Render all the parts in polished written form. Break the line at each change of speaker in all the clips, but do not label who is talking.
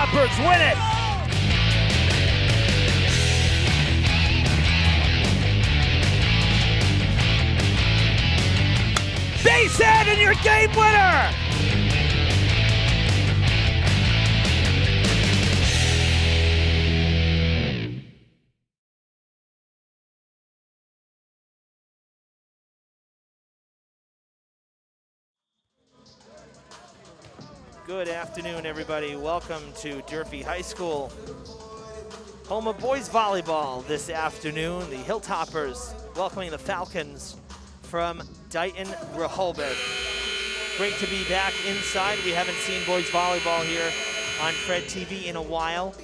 Hilltoppers win it. Base hit and your game winner. Good afternoon, everybody. Welcome to Durfee High School, home of boys volleyball this afternoon. The Hilltoppers welcoming the Falcons from Dighton-Rehoboth. Great to be back inside. We haven't seen boys volleyball here on Fred TV in a while.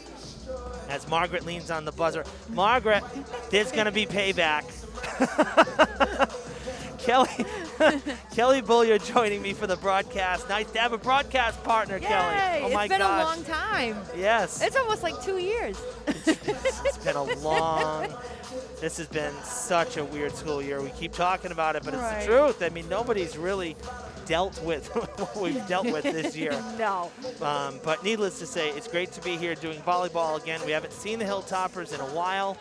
As Margaret leans on the buzzer. Margaret, there's going to be payback. Kelly Bullier joining me for the broadcast. Nice to have a broadcast partner,
Yay,
Kelly. Oh my gosh.
It's been a long time.
Yes.
It's almost like 2 years.
It's been a long, this has been such a weird school year. We keep talking about it, but it's the truth. I mean, nobody's really dealt with what we've dealt with this year.
No.
But needless to say, it's great to be here doing volleyball again. We haven't seen the Hilltoppers in a while.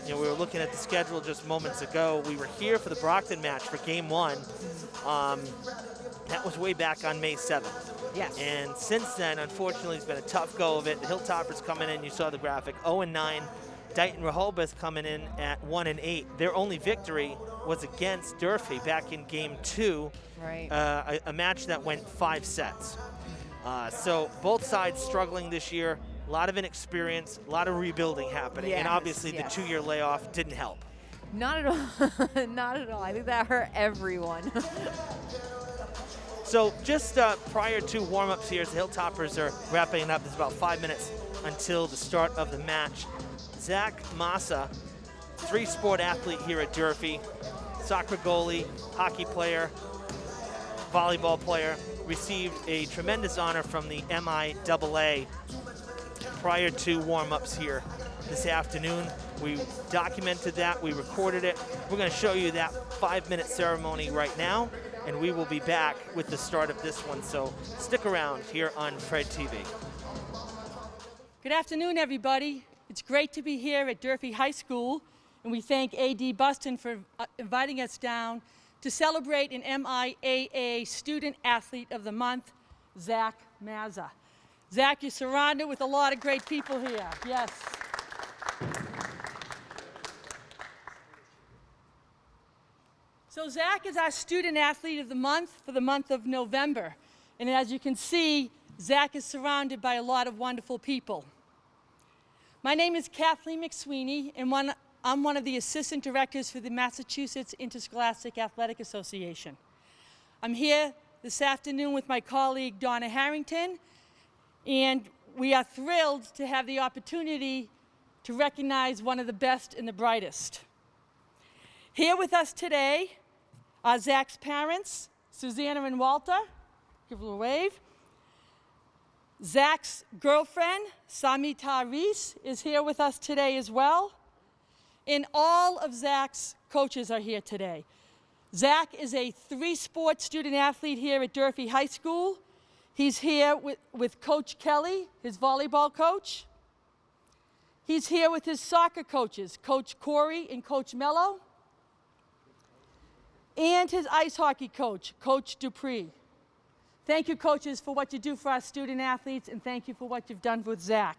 We were looking at the schedule just moments ago. We were here for the Brockton match for game one. That was way back on May 7th.
Yes.
And since then, unfortunately, it's been a tough go of it. The Hilltoppers coming in, you saw the graphic, 0-9. Dighton-Rehoboth coming in at 1-8. Their only victory was against Durfee back in game two.
Right.
A match that went 5 sets. So both sides struggling this year. A lot of inexperience, a lot of rebuilding happening,
yes,
and obviously the 2-year layoff didn't help.
Not at all. Not at all. I think that hurt everyone.
So just prior to warm-ups here, as the Hilltoppers are wrapping up, there's about 5 minutes until the start of the match. Zach Massa, 3-sport athlete here at Durfee, soccer goalie, hockey player, volleyball player, received a tremendous honor from the MIAA prior to warm-ups here this afternoon. We documented that, we recorded it. We're going to show you that 5-minute ceremony right now, and we will be back with the start of this one. So stick around here on Fred TV.
Good afternoon, everybody. It's great to be here at Durfee High School, and we thank A.D. Buston for inviting us down to celebrate an MIAA Student Athlete of the Month, Zach Mazza. Zach, you're surrounded with a lot of great people here. Yes. So Zach is our Student Athlete of the Month for the month of November. And as you can see, Zach is surrounded by a lot of wonderful people. My name is Kathleen McSweeney, and I'm one of the assistant directors for the Massachusetts Interscholastic Athletic Association. I'm here this afternoon with my colleague Donna Harrington, and we are thrilled to have the opportunity to recognize one of the best and the brightest. Here with us today are Zach's parents, Susanna and Walter. Give a little wave. Zach's girlfriend, Samita Reese, is here with us today as well. And all of Zach's coaches are here today. Zach is a 3-sport student athlete here at Durfee High School. He's here with Coach Kelly, his volleyball coach. He's here with his soccer coaches, Coach Corey and Coach Mello. And his ice hockey coach, Coach Dupree. Thank you, coaches, for what you do for our student athletes, and thank you for what you've done with Zach.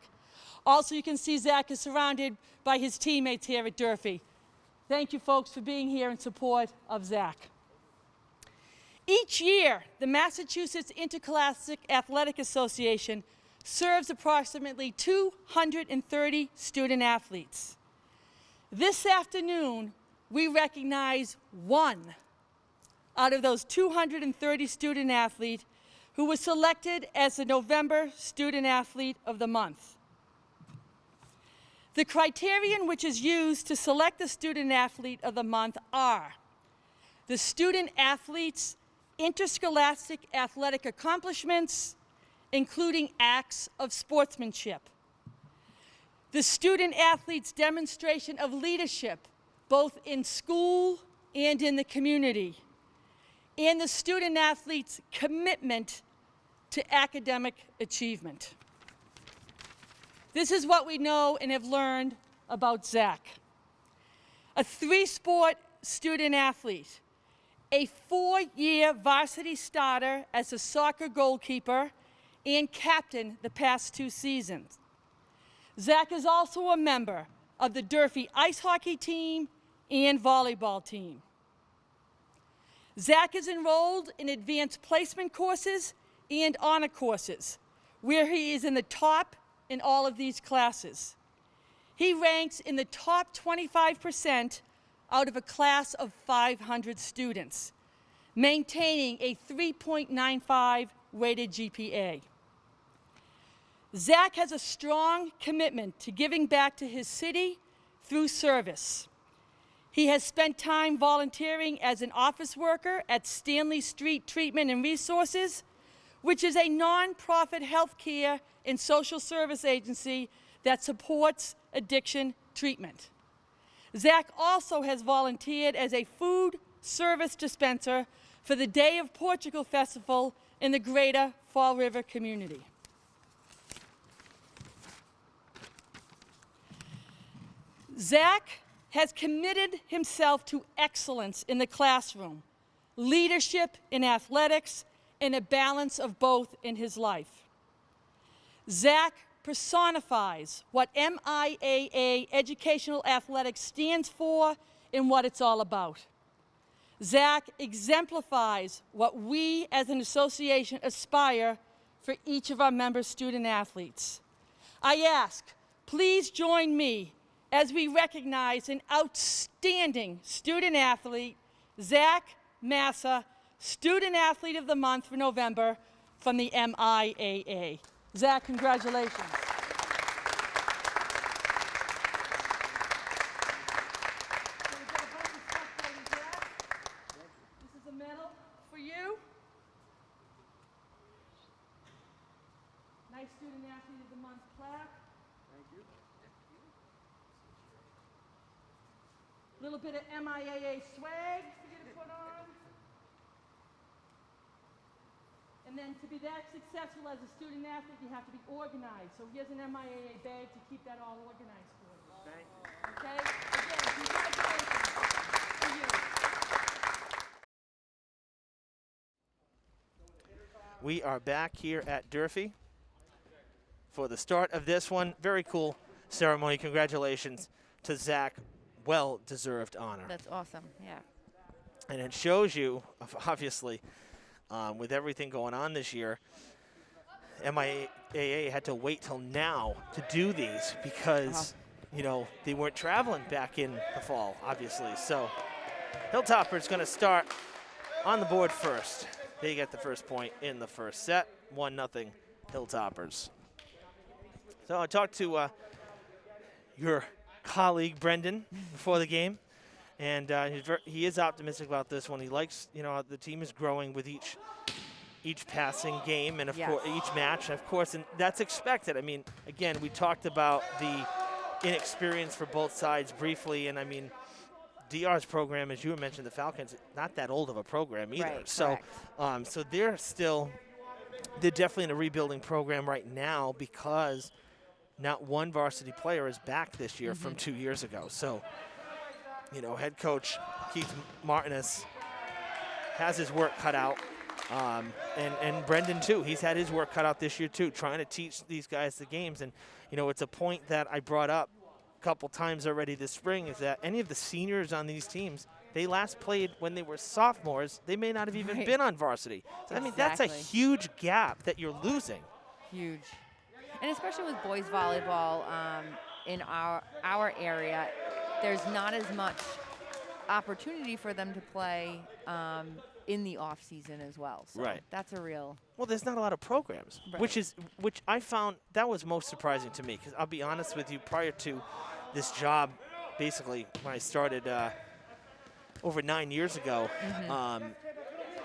Also, you can see Zach is surrounded by his teammates here at Durfee. Thank you, folks, for being here in support of Zach. Each year, the Massachusetts Interscholastic Athletic Association serves approximately 230 student athletes. This afternoon, we recognize one out of those 230 student athletes who was selected as the November Student Athlete of the Month. The criterion which is used to select the Student Athlete of the Month are the student athlete's interscholastic athletic accomplishments, including acts of sportsmanship, the student athlete's demonstration of leadership, both in school and in the community, and the student athlete's commitment to academic achievement. This is what we know and have learned about Zach. A 3-sport student athlete, a 4-year varsity starter as a soccer goalkeeper and captain the past 2 seasons. Zach is also a member of the Durfee ice hockey team and volleyball team. Zach is enrolled in advanced placement courses and honor courses, where he is in the top in all of these classes. He ranks in the top 25% out of a class of 500 students, maintaining a 3.95 weighted GPA. Zach has a strong commitment to giving back to his city through service. He has spent time volunteering as an office worker at Stanley Street Treatment and Resources, which is a nonprofit healthcare and social service agency that supports addiction treatment. Zach also has volunteered as a food service dispenser for the Day of Portugal Festival in the greater Fall River community. Zach has committed himself to excellence in the classroom, leadership in athletics, and a balance of both in his life. Zach personifies what MIAA Educational Athletics stands for and what it's all about. Zach exemplifies what we as an association aspire for each of our member student athletes. I ask, please join me as we recognize an outstanding student athlete, Zach Massa, Student Athlete of the Month for November from the MIAA. Zach, congratulations. This is a medal for you. Nice Student Athlete of the Month plaque.
Thank you.
Little bit of MIAA swag for you to put on. And then to be that successful as a student athlete, you have to be organized. So here's an MIAA bag to keep that all organized for you.
Thank you.
Okay? Again, congratulations to you.
We are back here at Durfee for the start of this one. Very cool ceremony. Congratulations to Zach. Well-deserved honor.
That's awesome, yeah.
And it shows you, obviously, with everything going on this year, MIAA had to wait till now to do these because, you know, they weren't traveling back in the fall, obviously. So Hilltopper's going to start on the board first. They get the first point in the first set, 1-0 Hilltoppers. So I talked to your colleague Brendan before the game, and he is optimistic about this one. He likes, you know, the team is growing with each passing game and of course each match, and of course, and that's expected. I mean, again, we talked about the inexperience for both sides briefly, and I mean, DR's program, as you mentioned, the Falcons, not that old of a program either.
Right,
so, so they're definitely in a rebuilding program right now because not one varsity player is back this year from 2 years ago. So, you know, head coach Keith Martinez has his work cut out. And Brendan, too. He's had his work cut out this year, too, trying to teach these guys the games. And, you know, it's a point that I brought up a couple times already this spring is that any of the seniors on these teams, they last played when they were sophomores. They may not have even been on varsity. So, I mean, that's a huge gap that you're losing.
Huge. And especially with boys volleyball in our area, there's not as much opportunity for them to play in the off season as well. So that's a real.
Well, there's not a lot of programs, which I found that was most surprising to me. Because I'll be honest with you, prior to this job, basically when I started over 9 years ago,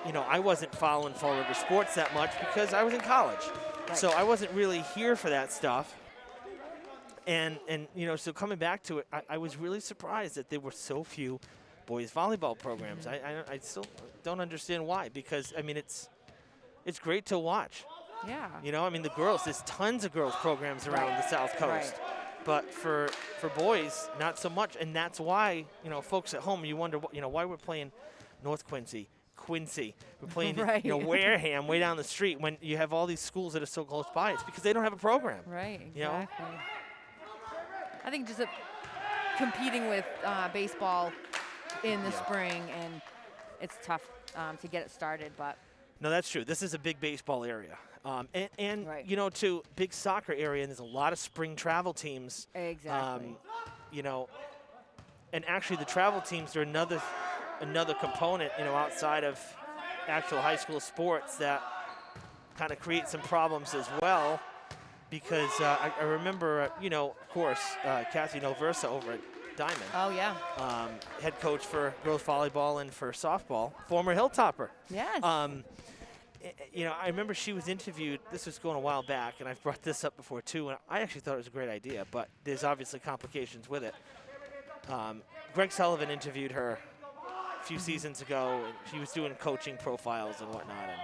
you know, I wasn't following Fall River sports that much because I was in college. So I wasn't really here for that stuff. And you know, so coming back to it, I was really surprised that there were so few boys volleyball programs. I still don't understand why, because, I mean, it's great to watch.
Yeah.
You know, I mean, the girls, there's tons of girls programs around the South Coast.
Right.
But for boys, not so much. And that's why, you know, folks at home, you wonder, you know, why we're playing North Quincy. We're playing,
Right.
you know, Wareham way down the street when you have all these schools that are so close by. It's because they don't have a program.
Right, exactly.
You know?
I think just competing with baseball in the spring, and it's tough to get it started, but.
No, that's true. This is a big baseball area. And
Right.
you know, too, big soccer area, and there's a lot of spring travel teams.
Exactly.
You know, and actually the travel teams are another component, you know, outside of actual high school sports that kind of create some problems as well. Because I remember, you know, of course, Cassie Noversa over at Diamond.
Oh, yeah.
Head coach for girls volleyball and for softball, former Hilltopper.
Yes.
You know, I remember she was interviewed, this was going a while back, and I've brought this up before too, and I actually thought it was a great idea, but there's obviously complications with it. Greg Sullivan interviewed her a few seasons ago, and she was doing coaching profiles and whatnot, and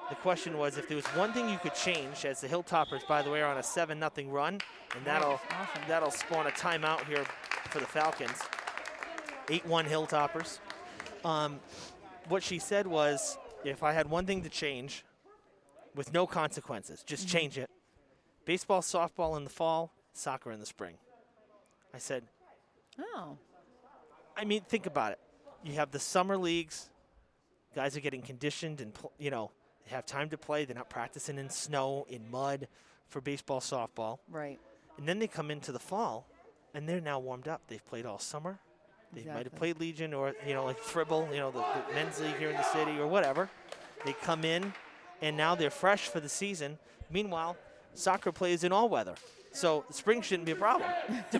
the question was if there was one thing you could change, as the Hilltoppers, by the way, are on a 7-0 run, and that'll spawn a timeout here for the Falcons. 8-1 Hilltoppers. What she said was, if I had one thing to change with no consequences, just change it. Baseball, softball in the fall, soccer in the spring. I said,
Oh.
I mean, think about it. You have the summer leagues. Guys are getting conditioned and, you know, they have time to play. They're not practicing in snow, in mud for baseball, softball.
Right.
And then they come into the fall, and they're now warmed up. They've played all summer. They might have played Legion or, you know, like Fribble, you know, the men's league here in the city or whatever. They come in, and now they're fresh for the season. Meanwhile, soccer plays in all weather. So spring shouldn't be a problem to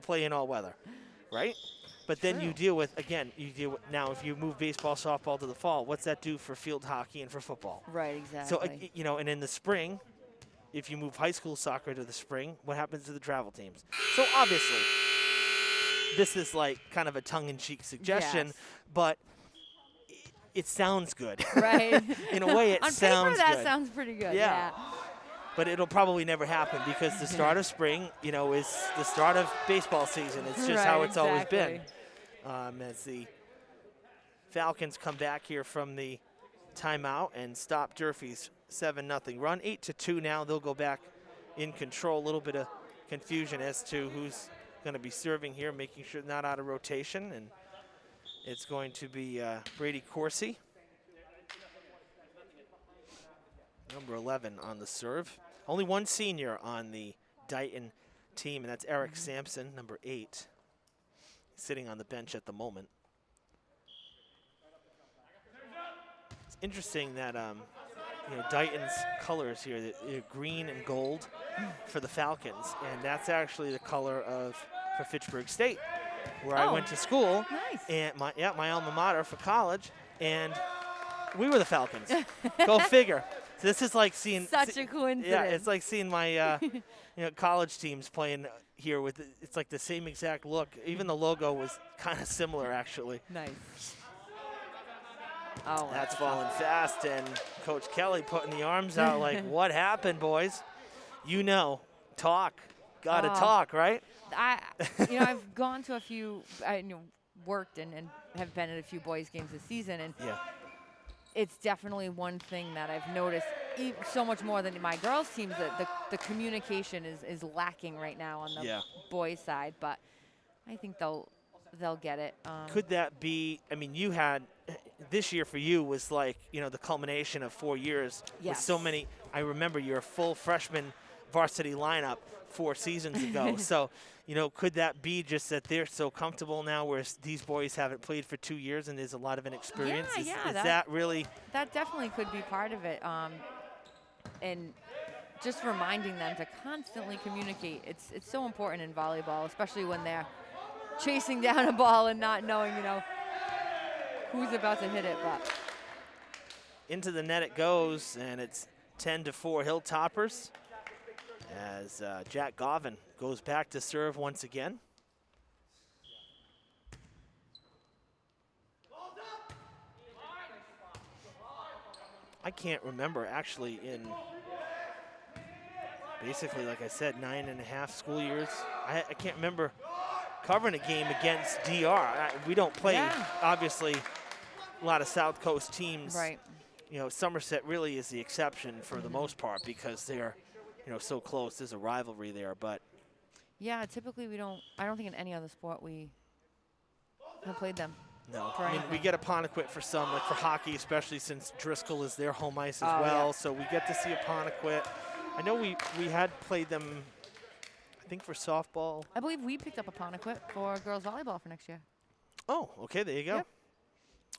play in all weather, right? But then you deal with, now if you move baseball, softball to the fall, what's that do for field hockey and for football?
Right, exactly.
So, you know, and in the spring, if you move high school soccer to the spring, what happens to the travel teams? So obviously, this is like kind of a tongue-in-cheek suggestion, but it sounds good.
Right.
In a way, it
On
sounds
paper, that
good.
sounds pretty good.
Yeah. But it'll probably never happen because the start of spring, you know, is the start of baseball season. It's just how it's always been. As the Falcons come back here from the timeout and stop Durfee's 7-0 run. 8-2 now. They'll go back in control. A little bit of confusion as to who's going to be serving here, making sure not out of rotation. And it's going to be Brady Corsi, number 11 on the serve. Only one senior on the Dighton team, and that's Eric Sampson, number 8, sitting on the bench at the moment. It's interesting that you know, Dighton's colors here, they're green and gold for the Falcons, and that's actually the color for Fitchburg State, where I went to school.
Nice.
And my alma mater for college, and we were the Falcons. Go figure. So this is like seeing
such a coincidence.
Yeah, it's like seeing my you know, college teams playing here with it's like the same exact look. Even the logo was kind of similar, actually.
Nice. Oh,
that's falling fast, and Coach Kelly putting the arms out like, what happened, boys? You know, gotta talk, right?
You know, I've gone to a few, worked and have been at a few boys' games this season, and it's definitely one thing that I've noticed so much more than my girls' teams, that the communication is lacking right now on the boys' side, but I think they'll get it.
Could that be, I mean, you had, this year for you was like, you know, the culmination of 4 years with so many. I remember your full freshman varsity lineup 4 seasons ago. So, you know, could that be just that they're so comfortable now, whereas these boys haven't played for 2 years and there's a lot of inexperience? Is that really? That
definitely could be part of it. And just reminding them to constantly communicate. It's so important in volleyball, especially when they're chasing down a ball and not knowing, you know, who's about to hit it. But
into the net it goes, and it's 10-4 Hilltoppers as Jack Govan goes back to serve once again. I can't remember actually in basically, like I said, 9.5 school years. I can't remember covering a game against DR. We don't play, obviously, a lot of South Coast teams.
Right.
You know, Somerset really is the exception for the most part because they're, you know, so close. There's a rivalry there, but.
Yeah, typically I don't think in any other sport we have played them.
No, I mean, we get Apponequet for some, like for hockey, especially since Driscoll is their home ice as well.
Yeah.
So we get to see Apponequet. I know we had played them, I think, for softball.
I believe we picked up Apponequet for girls volleyball for next year.
Oh, okay, there you go.
Yep.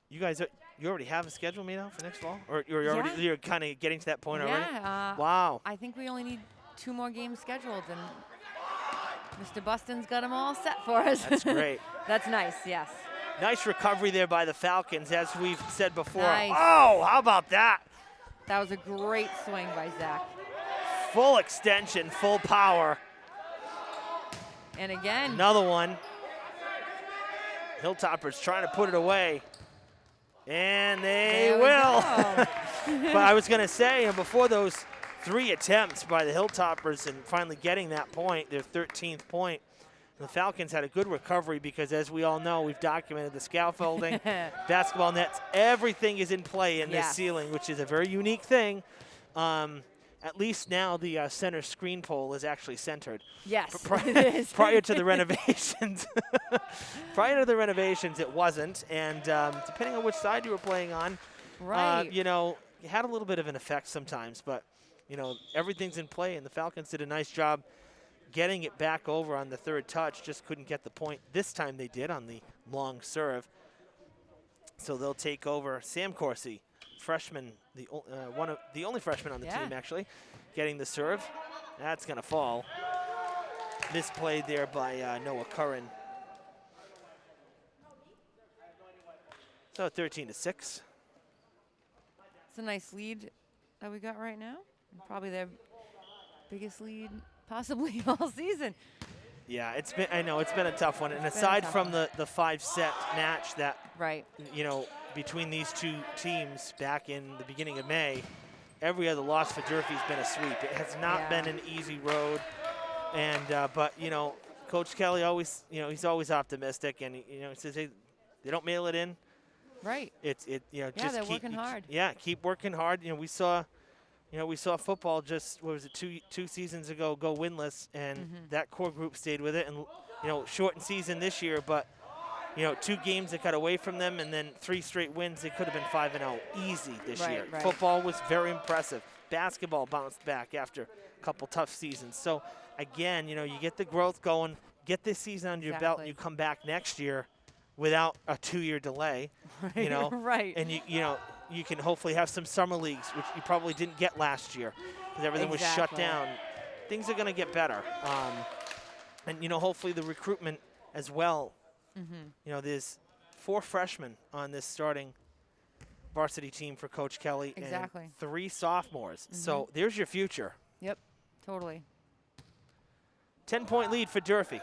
You guys, you already have a schedule made out for next fall? Or you're kind of getting to that point already?
Yeah.
Wow.
I think we only need 2 more games scheduled, and Mr. Buston's got them all set for us.
That's great.
That's nice, yes.
Nice recovery there by the Falcons, as we've said before.
Nice.
Oh, how about that?
That was a great swing by Zach.
Full extension, full power.
And again.
Another one. Hilltoppers trying to put it away. And they will. But I was going to say, before those 3 attempts by the Hilltoppers and finally getting that point, their 13th point, the Falcons had a good recovery because, as we all know, we've documented the scaffolding, basketball nets, everything is in play in this ceiling, which is a very unique thing. At least now the center screen pole is actually centered.
Yes,
it is. Prior to the renovations. Prior to the renovations, it wasn't. And depending on which side you were playing on, you know, you had a little bit of an effect sometimes. But, you know, everything's in play, and the Falcons did a nice job getting it back over on the 3rd touch. Just couldn't get the point. This time they did on the long serve. So they'll take over. Sam Corsi, freshman, the only freshman on the team, actually, getting the serve. That's going to fall. Misplayed there by Noah Curran. So 13-6.
It's a nice lead that we got right now. Probably their biggest lead possibly all season.
Yeah, it's been. I know it's been a tough one. And aside from the 5-set match that, you know, between these 2 teams back in the beginning of May, every other loss for Durfee has been a sweep. It has not been an easy road. And but you know, Coach Kelly always, you know, he's always optimistic, and you know, he says, hey, they don't mail it in.
Right.
You know, just
they're working hard.
Yeah, keep working hard. You know, we saw football just, what was it, two seasons ago, go winless, and that core group stayed with it. And, you know, shortened season this year, but, you know, 2 games that got away from them, and then 3 straight wins. It could have been 5-0 easy this year.
Right.
Football was very impressive. Basketball bounced back after a couple tough seasons. So, again, you know, you get the growth going, get this season under your belt, and you come back next year without a 2-year delay, you know. And, you know, you can hopefully have some summer leagues, which you probably didn't get last year because everything was shut down. Things are going to get better. And, you know, hopefully the recruitment as well. You know, there's 4 freshmen on this starting varsity team for Coach Kelly. And 3 sophomores. So there's your future.
Yep, totally.
10-point lead for Durfee.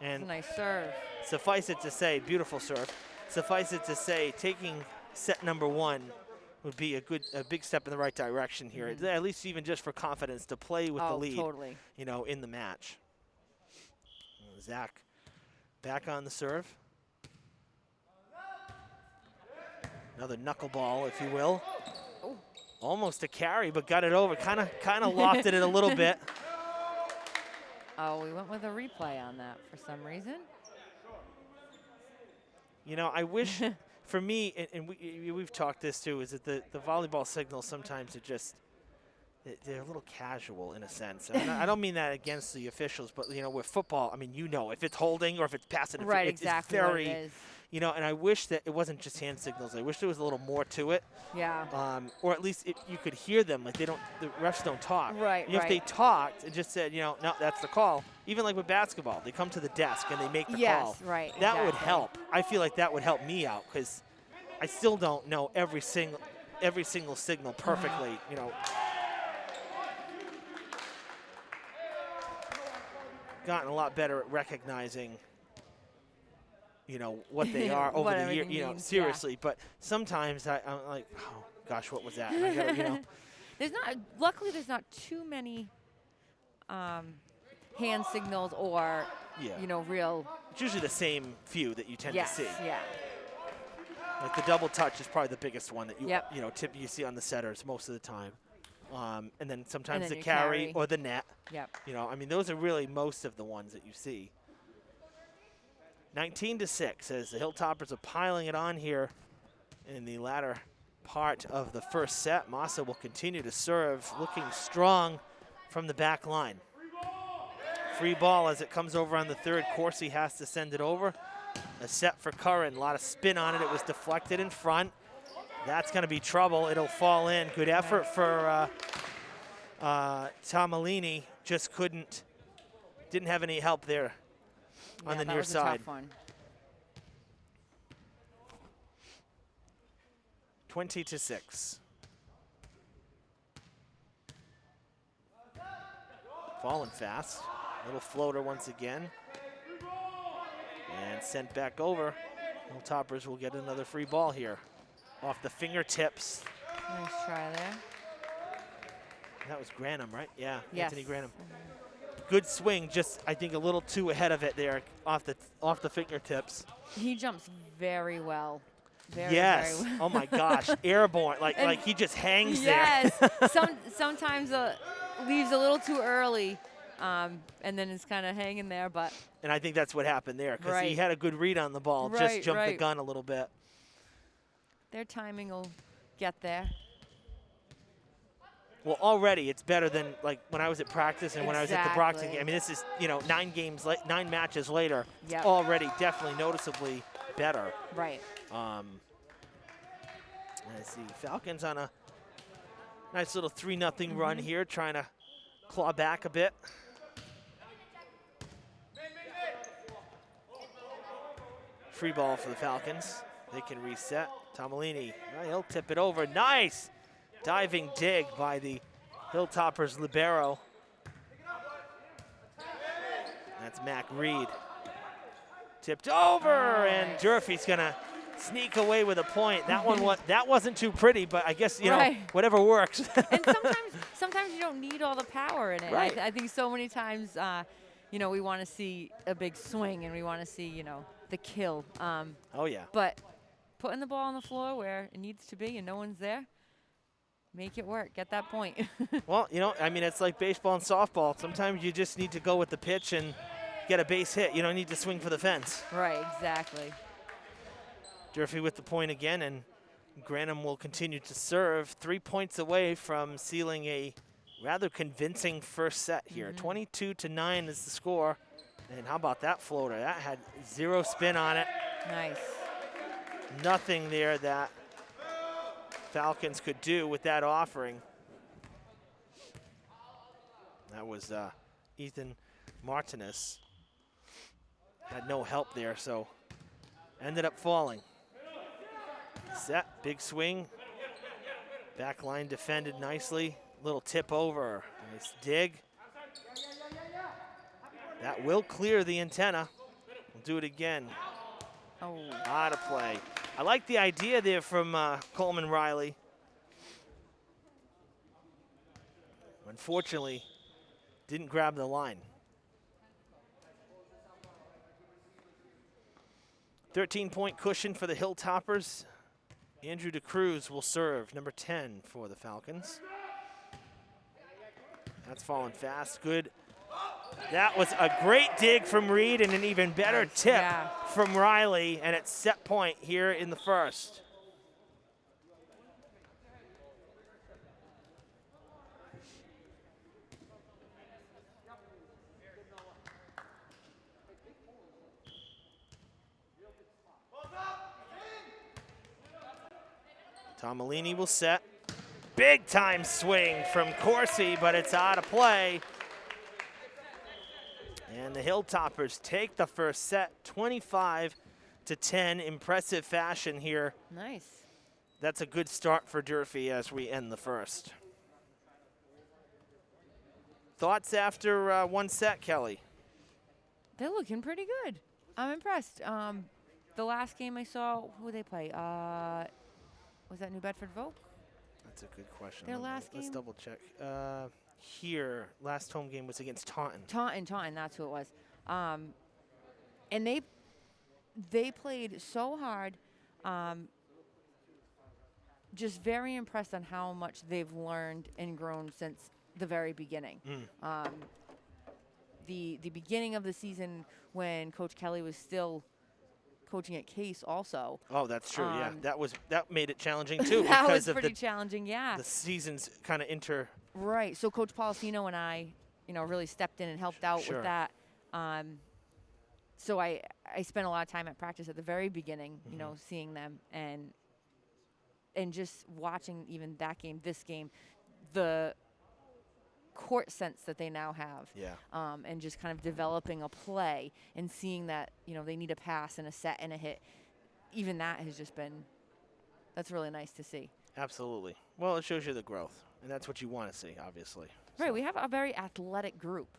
And
that's a nice serve.
Suffice it to say, beautiful serve. Suffice it to say, taking set number 1 would be a big step in the right direction here, at least even just for confidence to play with the lead, you know, in the match. Zach back on the serve. Another knuckleball, if you will. Almost a carry, but got it over. Kind of lofted it a little bit.
Oh, we went with a replay on that for some reason.
You know, I wish, for me, and we've talked this too, is that the volleyball signals sometimes are just, they're a little casual in a sense. I don't mean that against the officials, but, you know, with football, I mean, you know, if it's holding or if it's passing, it's very,
what it is.
You know, and I wish that it wasn't just hand signals. I wish there was a little more to it.
Yeah.
Or at least you could hear them. Like the refs don't talk.
Right,
If they talked and just said, you know, no, that's the call. Even like with basketball, they come to the desk and they make the call.
Yes, right.
That would help. I feel like that would help me out because I still don't know every single signal perfectly. You know. Gotten a lot better at recognizing, you know, what they are over the year, you know, seriously. But sometimes I'm like, oh, gosh, what was that? And I gotta, you know.
Luckily, there's not too many hand signals or,
Yeah.
you know, real.
It's usually the same few that you tend
Yes,
to see.
yeah.
Like the double touch is probably the biggest one that you
Yep.
you know you see on the setters most of the time, and then sometimes
then
the
you
carry
carry.
or the net.
Yep.
You know, I mean those are really most of the ones that you see. 19-6 as the Hilltoppers are piling it on here in the latter part of the first set. Massa will continue to serve, looking strong from the back line. Free ball as it comes over on the third. Corsi has to send it over. A set for Curran, a lot of spin on it. It was deflected in front. That's going to be trouble. It'll fall in. Good effort for Tomalini. Just didn't have any help there on the
that
near
was
side.
A tough one.
20-6. Falling fast. Little floater once again. And sent back over. Hilltoppers will get another free ball here. Off the fingertips.
Nice try there.
That was Granum, right? Yeah,
Yes.
Anthony Granum. Good swing, just I think a little too ahead of it there, off the fingertips.
He jumps very well. Very,
Yes.
very well.
Oh my gosh, airborne. Like he just hangs
yes.
there.
Sometimes leaves a little too early, and then it's kind of hanging there. But
And I think that's what happened there because he
Right.
had a good read on the ball, just
Right,
jumped the
right.
gun a little bit.
their timing will get there.
Well, already it's better than like when I was at practice and when I was at the Brockton
Exactly.
game. I mean, this is 9 matches later. It's
Yep.
already definitely noticeably better.
Right.
Let's see, Falcons on a nice little 3-0 run here, trying to claw back a bit. Free ball for the Falcons. They can reset. Tomalini, he'll tip it over. Nice diving dig by the Hilltoppers libero. That's Mac Reed. Tipped over, and Durfee's gonna sneak away with a point. That one that wasn't too pretty, but I guess you know
Right.
whatever works.
And sometimes you don't need all the power in it.
Right.
I think so many times, we want to see a big swing and we want to see, the kill.
Oh yeah.
But putting the ball on the floor where it needs to be and no one's there, make it work. Get that point.
Well, I mean, it's like baseball and softball. Sometimes you just need to go with the pitch and get a base hit. You don't need to swing for the fence.
Right, exactly.
Durfee with the point again, and Granum will continue to serve. 3 points away from sealing a rather convincing first set here. 22-9 is the score. And how about that floater? That had zero spin on it.
Nice.
Nothing there that Falcons could do with that offering. That was Ethan Martinez. Had no help there, so ended up falling. Set, big swing. Back line defended nicely. Little tip over, nice dig. That will clear the antenna. We'll do it again.
Oh.
Out of play. I like the idea there from Coleman Riley. Unfortunately, didn't grab the line. 13-point cushion for the Hilltoppers. Andrew DeCruz will serve, number 10 for the Falcons. That's falling fast, good. That was a great dig from Reed and an even better tip from Riley, and it's set point here in the first. Tomalini will set. Big time swing from Corsi, but it's out of play. And the Hilltoppers take the first set, 25-10. Impressive fashion here.
Nice.
That's a good start for Durfee as we end the first. Thoughts after one set, Kelly?
They're looking pretty good. I'm impressed. The last game I saw, who they play? Was that New Bedford Vogue?
That's a good question.
Their last
Let's
game?
double check. Here, last home game was against Taunton.
Taunton, that's who it was. And they played so hard. Just very impressed on how much they've learned and grown since the very beginning. The beginning of the season when Coach Kelly was still coaching at Case also.
Oh, that's true. Yeah, that made it challenging too.
That
because
was pretty challenging. Yeah.
The seasons kind of
Right. So Coach Policino and I, really stepped in and helped out with that. So I spent a lot of time at practice at the very beginning, seeing them and just watching even that game, this game, the court sense that they now have.
Yeah.
And just kind of developing a play and seeing that, they need a pass and a set and a hit. Even that has just been, that's really nice to see.
Absolutely. Well, it shows you the growth, and that's what you want to see, obviously.
Right.
So.
We have a very athletic group.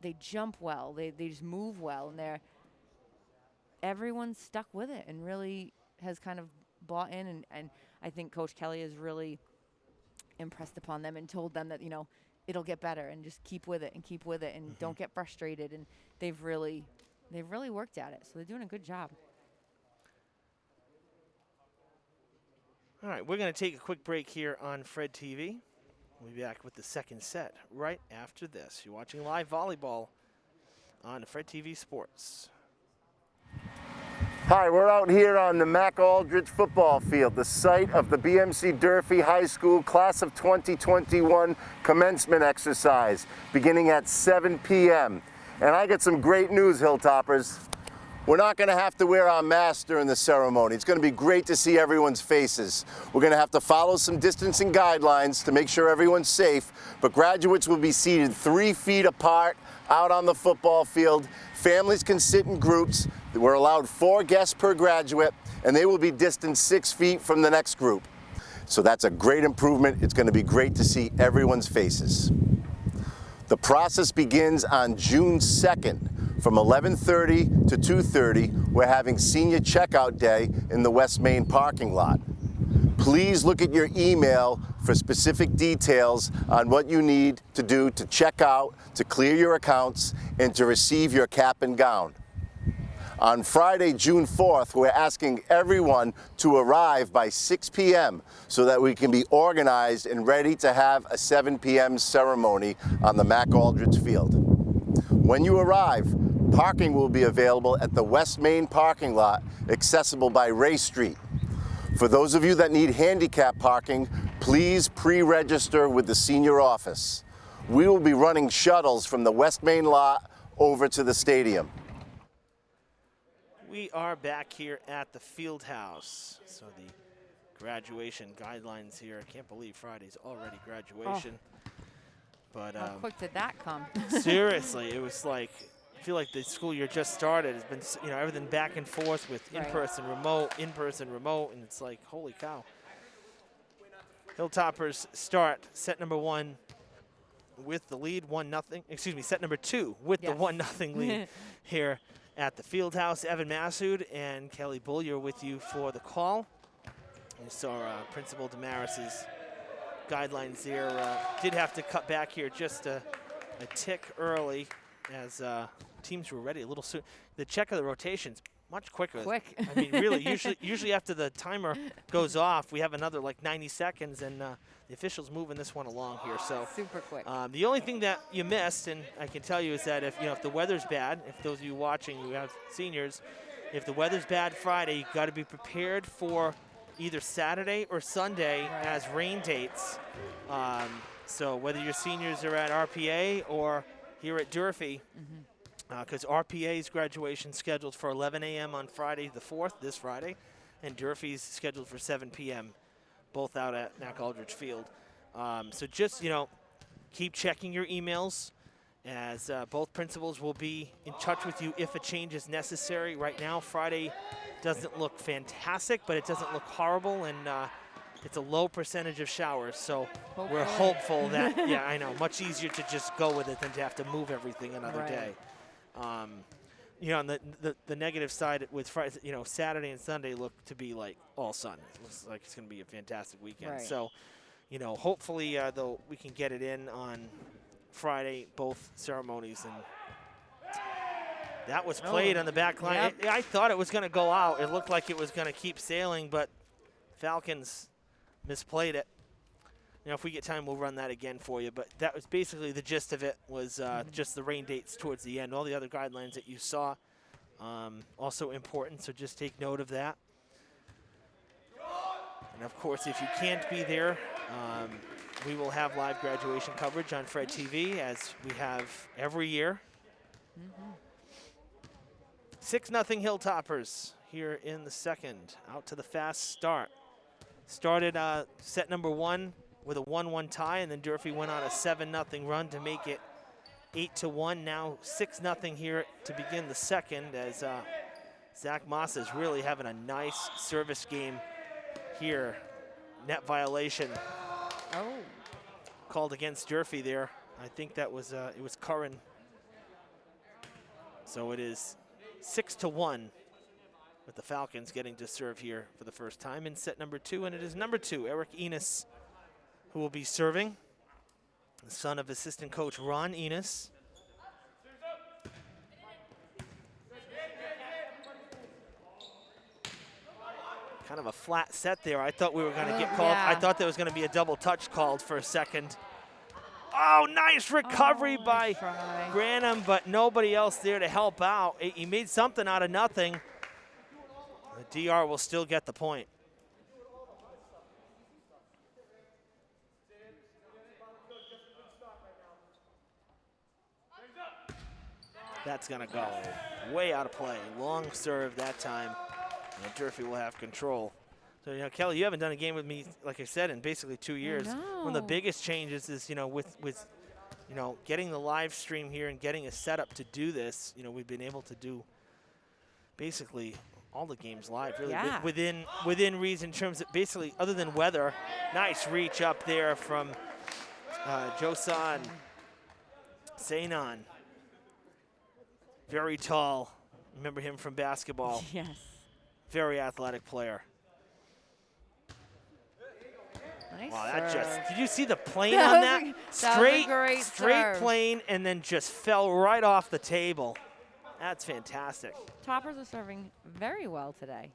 They jump well. They just move well, and everyone's stuck with it and really has kind of bought in. And I think Coach Kelly has really impressed upon them and told them that, it'll get better and just keep with it and don't get frustrated. And they've really worked at it. So they're doing a good job.
All right, we're going to take a quick break here on Fred TV. We'll be back with the second set right after this. You're watching live volleyball on Fred TV Sports.
Hi, we're out here on the Mac Aldrich football field, the site of the BMC Durfee High School Class of 2021 commencement exercise, beginning at 7 p.m. And I got some great news, Hilltoppers. We're not going to have to wear our masks during the ceremony. It's going to be great to see everyone's faces. We're going to have to follow some distancing guidelines to make sure everyone's safe, but graduates will be seated 3 feet apart out on the football field. Families can sit in groups. We're allowed 4 guests per graduate, and they will be distanced 6 feet from the next group. So that's a great improvement. It's going to be great to see everyone's faces. The process begins on June 2nd. From 11:30 to 2:30, we're having senior checkout day in the West Main parking lot. Please look at your email for specific details on what you need to do to check out, to clear your accounts, and to receive your cap and gown. On Friday, June 4th, we're asking everyone to arrive by 6 p.m. so that we can be organized and ready to have a 7 p.m. ceremony on the Mac Aldrich field. When you arrive, parking will be available at the West Main parking lot, accessible by Ray Street. For those of you that need handicap parking, please pre-register with the senior office. We will be running shuttles from the West Main lot over to the stadium.
We are back here at the field house. So the graduation guidelines here. I can't believe Friday's already graduation. But
how quick did that come?
Seriously, it was like, I feel like the school year just started. It's been, everything back and forth with in-person, remote, and it's like, holy cow. Hilltoppers start set number 1 with the lead, 1-0. Excuse me, set number 2 with the 1-0 lead here at the field house. Evan Massoud and Kelly Bullier with you for the call. You saw Principal Damaris's guidelines there. Did have to cut back here just a tick early as teams were ready a little soon. The check of the rotations much quicker.
Quick.
I mean, really, usually after the timer goes off, we have another like 90 seconds, and the officials moving this one along here. So
super quick.
The only thing that you missed, and I can tell you, is that if the weather's bad, if those of you watching, you have seniors, if the weather's bad Friday, you got to be prepared for either Saturday or Sunday as rain dates. So whether your seniors are at RPA or here at Durfee, because RPA's graduation scheduled for 11 a.m. on Friday the 4th, this Friday, and Durfee's scheduled for 7 p.m., both out at Mac Aldrich Field. So just, keep checking your emails, as both principals will be in touch with you if a change is necessary. Right now, Friday doesn't look fantastic, but it doesn't look horrible, and it's a low percentage of showers, so we're hopeful that, much easier to just go with it than to have to move everything another day. you know, on the negative side with Friday, you know, Saturday and Sunday look to be like all sun. It looks like it's going to be a fantastic weekend.
Right.
So, you know, hopefully though we can get it in on Friday, both ceremonies. And that was played on the back line.
Yep.
I thought it was going to go out. It looked like it was going to keep sailing, but Falcons misplayed it. You know, if we get time, we'll run that again for you. But that was basically the gist of it, was just the rain dates towards the end. All the other guidelines that you saw, also important, so just take note of that. And, of course, if you can't be there, we will have live graduation coverage on Fred TV, as we have every year. 6-0 Hilltoppers here in the second. Out to the fast start. Started set number 1 with a 1-1 tie, and then Durfee went on a 7-0 run to make it 8-1. Now 6-0 here to begin the second, as Zach Massa is really having a nice service game here. Net violation called against Durfee there. I think that was it was Curran. So it is 6-1 with the Falcons getting to serve here for the first time in set number 2, and it is number 2, Eric Enos, who will be serving, the son of assistant coach Ron Enos. Kind of a flat set there. I thought we were going to get called. I thought there was going to be a double touch called for a second. Oh, nice recovery by Granum, but nobody else there to help out. He made something out of nothing. The DR will still get the point. That's going to go way out of play. Long serve that time. And Durfee will have control. So, you know, Kelly, you haven't done a game with me, like I said, in basically 2 years. One of the biggest changes is, you know, with you know, getting the live stream here and getting a setup to do this, you know, we've been able to do basically all the games live, really, within reason in terms of basically, other than weather. Nice reach up there from Josan Sainon. Very tall. Remember him from basketball.
Yes.
Very athletic player.
Nice
Wow, that
serve.
just, did you see the plane on that? Straight
serve.
plane, and then just fell right off the table. That's fantastic.
Toppers are serving very well today.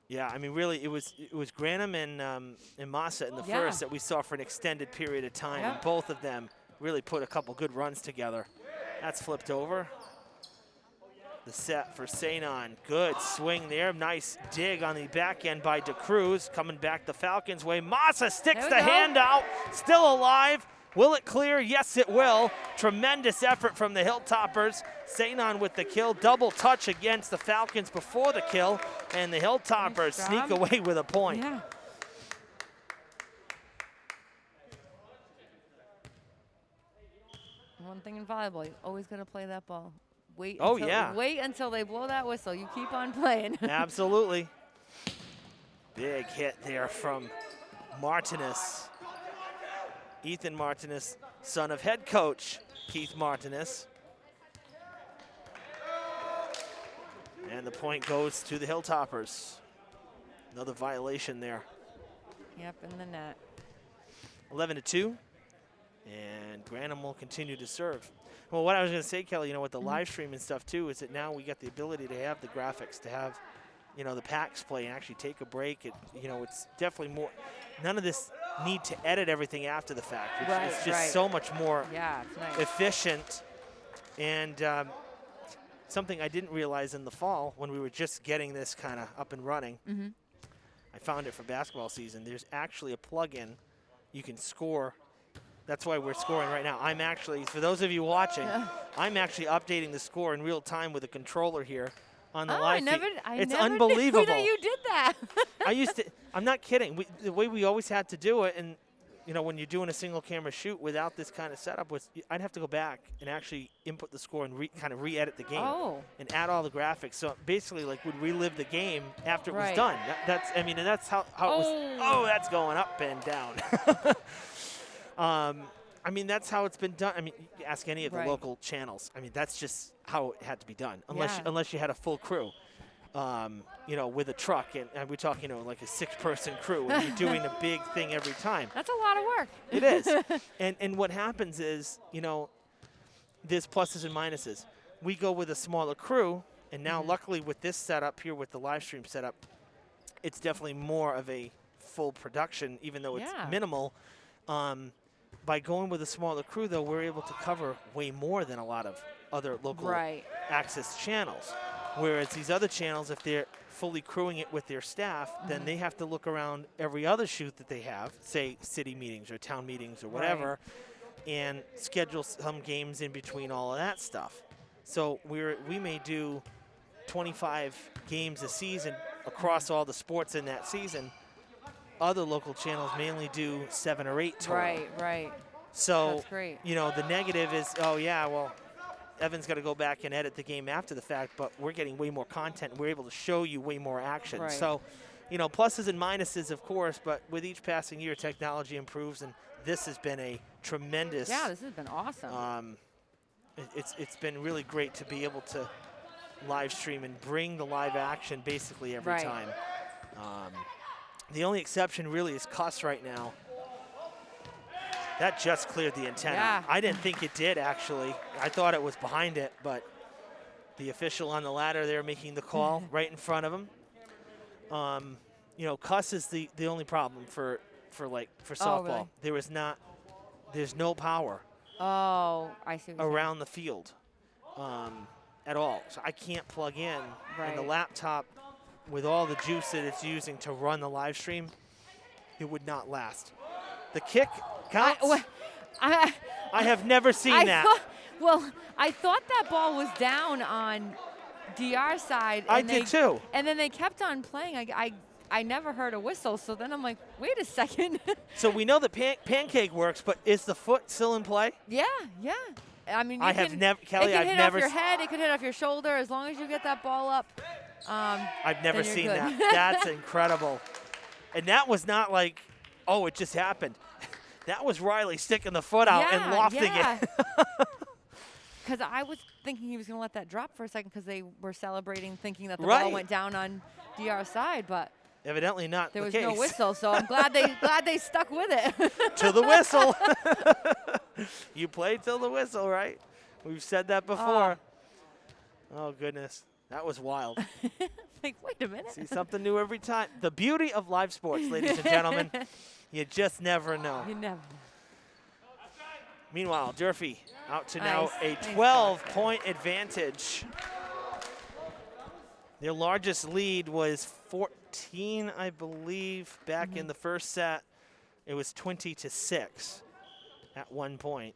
Yeah, I mean, really, it was Granum and Massa in the first that we saw for an extended period of time. And both of them really put a couple good runs together. That's flipped over. The set for Sainon. Good swing there. Nice dig on the back end by DeCruz. Coming back the Falcons' way. Massa sticks the hand out. Still alive. Will it clear? Yes, it will. Tremendous effort from the Hilltoppers. Sainon with the kill. Double touch against the Falcons before the kill. And the Hilltoppers sneak away with a point.
Yeah. One thing in volleyball, you always got to play that ball. Wait until they blow that whistle. You keep on playing.
Absolutely. Big hit there from Martinez. Ethan Martinez, son of head coach Keith Martinez. And the point goes to the Hilltoppers. Another violation there.
Yep, in the net.
11-2. And Granum will continue to serve. Well, what I was going to say, Kelly, you know, with the live stream and stuff, too, is that now we get the ability to have the graphics, to have, you know, the packs play and actually take a break. You know, it's definitely more, none of this need to edit everything after the fact. It's just so much more efficient. And something I didn't realize in the fall when we were just getting this kind of up and running, I found it for basketball season. There's actually a plug-in you can score. That's why we're scoring right now. I'm actually, for those of you watching, I'm actually updating the score in real time with a controller here on the live feed. It's unbelievable.
Knew that you did that.
I used to, I'm not kidding. The way we always had to do it, and you know, when you're doing a single camera shoot without this kind of setup, was I'd have to go back and actually input the score and kind of re-edit the game and add all the graphics. So basically, like, would relive the game after it was done. That's and that's how it was. Oh, that's going up and down. I mean, that's how it's been done. I mean, you ask any of the
Right.
local channels. I mean, that's just how it had to be done, unless
Yeah.
unless you had a full crew, you know, with a truck, and we're talking, you know, like a 6-person crew, and you're doing a big thing every time.
That's a lot of work.
It is. And what happens is, you know, there's pluses and minuses. We go with a smaller crew, and now luckily with this setup here, with the live stream setup, it's definitely more of a full production, even though it's
Yeah.
minimal. By going with a smaller crew, though, we're able to cover way more than a lot of other local
Right.
access channels. Whereas these other channels, if they're fully crewing it with their staff, then they have to look around every other shoot that they have, say city meetings or town meetings or whatever, and schedule some games in between all of that stuff. So we may do 25 games a season across all the sports in that season. Other local channels mainly do 7 or 8 total.
Right.
So,
That's great.
you know, the negative is, oh yeah, well, Evan's got to go back and edit the game after the fact, but we're getting way more content. We're able to show you way more action.
Right.
So, you know, pluses and minuses, of course, but with each passing year, technology improves, and this has been a tremendous.
Yeah, this has been awesome.
It's been really great to be able to live stream and bring the live action basically every
Right.
time. The only exception really is Cuss right now. That just cleared the antenna.
Yeah.
I didn't think it did, actually. I thought it was behind it, but the official on the ladder there making the call right in front of him. You know, Cuss is the only problem for softball.
Really?
There's no power
Oh, I see what you're saying.
around the field at all. So I can't plug in. And the
Right.
laptop, with all the juice that it's using to run the live stream, it would not last. The kick counts. I have never seen that.
I thought that ball was down on DR side.
I
and
did too.
And then they kept on playing. I never heard a whistle, so then I'm like, wait a second.
So we know that pancake works, but is the foot still in play?
Yeah. I mean,
I have never, Kelly,
it could
I've
hit
never.
off your head. It could hit off your shoulder. As long as you get that ball up.
I've never
then you're
seen
good.
that. That's incredible. And that was not like, oh, it just happened. That was Riley sticking the foot out and lofting it.
Because I was thinking he was going to let that drop for a second because they were celebrating, thinking that the
Right.
ball went down on DR side, but
Evidently not
there
the
was
case.
no whistle. So I'm glad they stuck with it.
To the whistle. You played till the whistle, right? We've said that before. Oh, goodness. That was wild.
Like, wait a minute.
See something new every time. The beauty of live sports, ladies and gentlemen. You just never know.
You never.
Meanwhile, Durfee out to now a
Nice
12-point advantage. Their largest lead was 14, I believe, back in the first set. It was 20-6 at one point.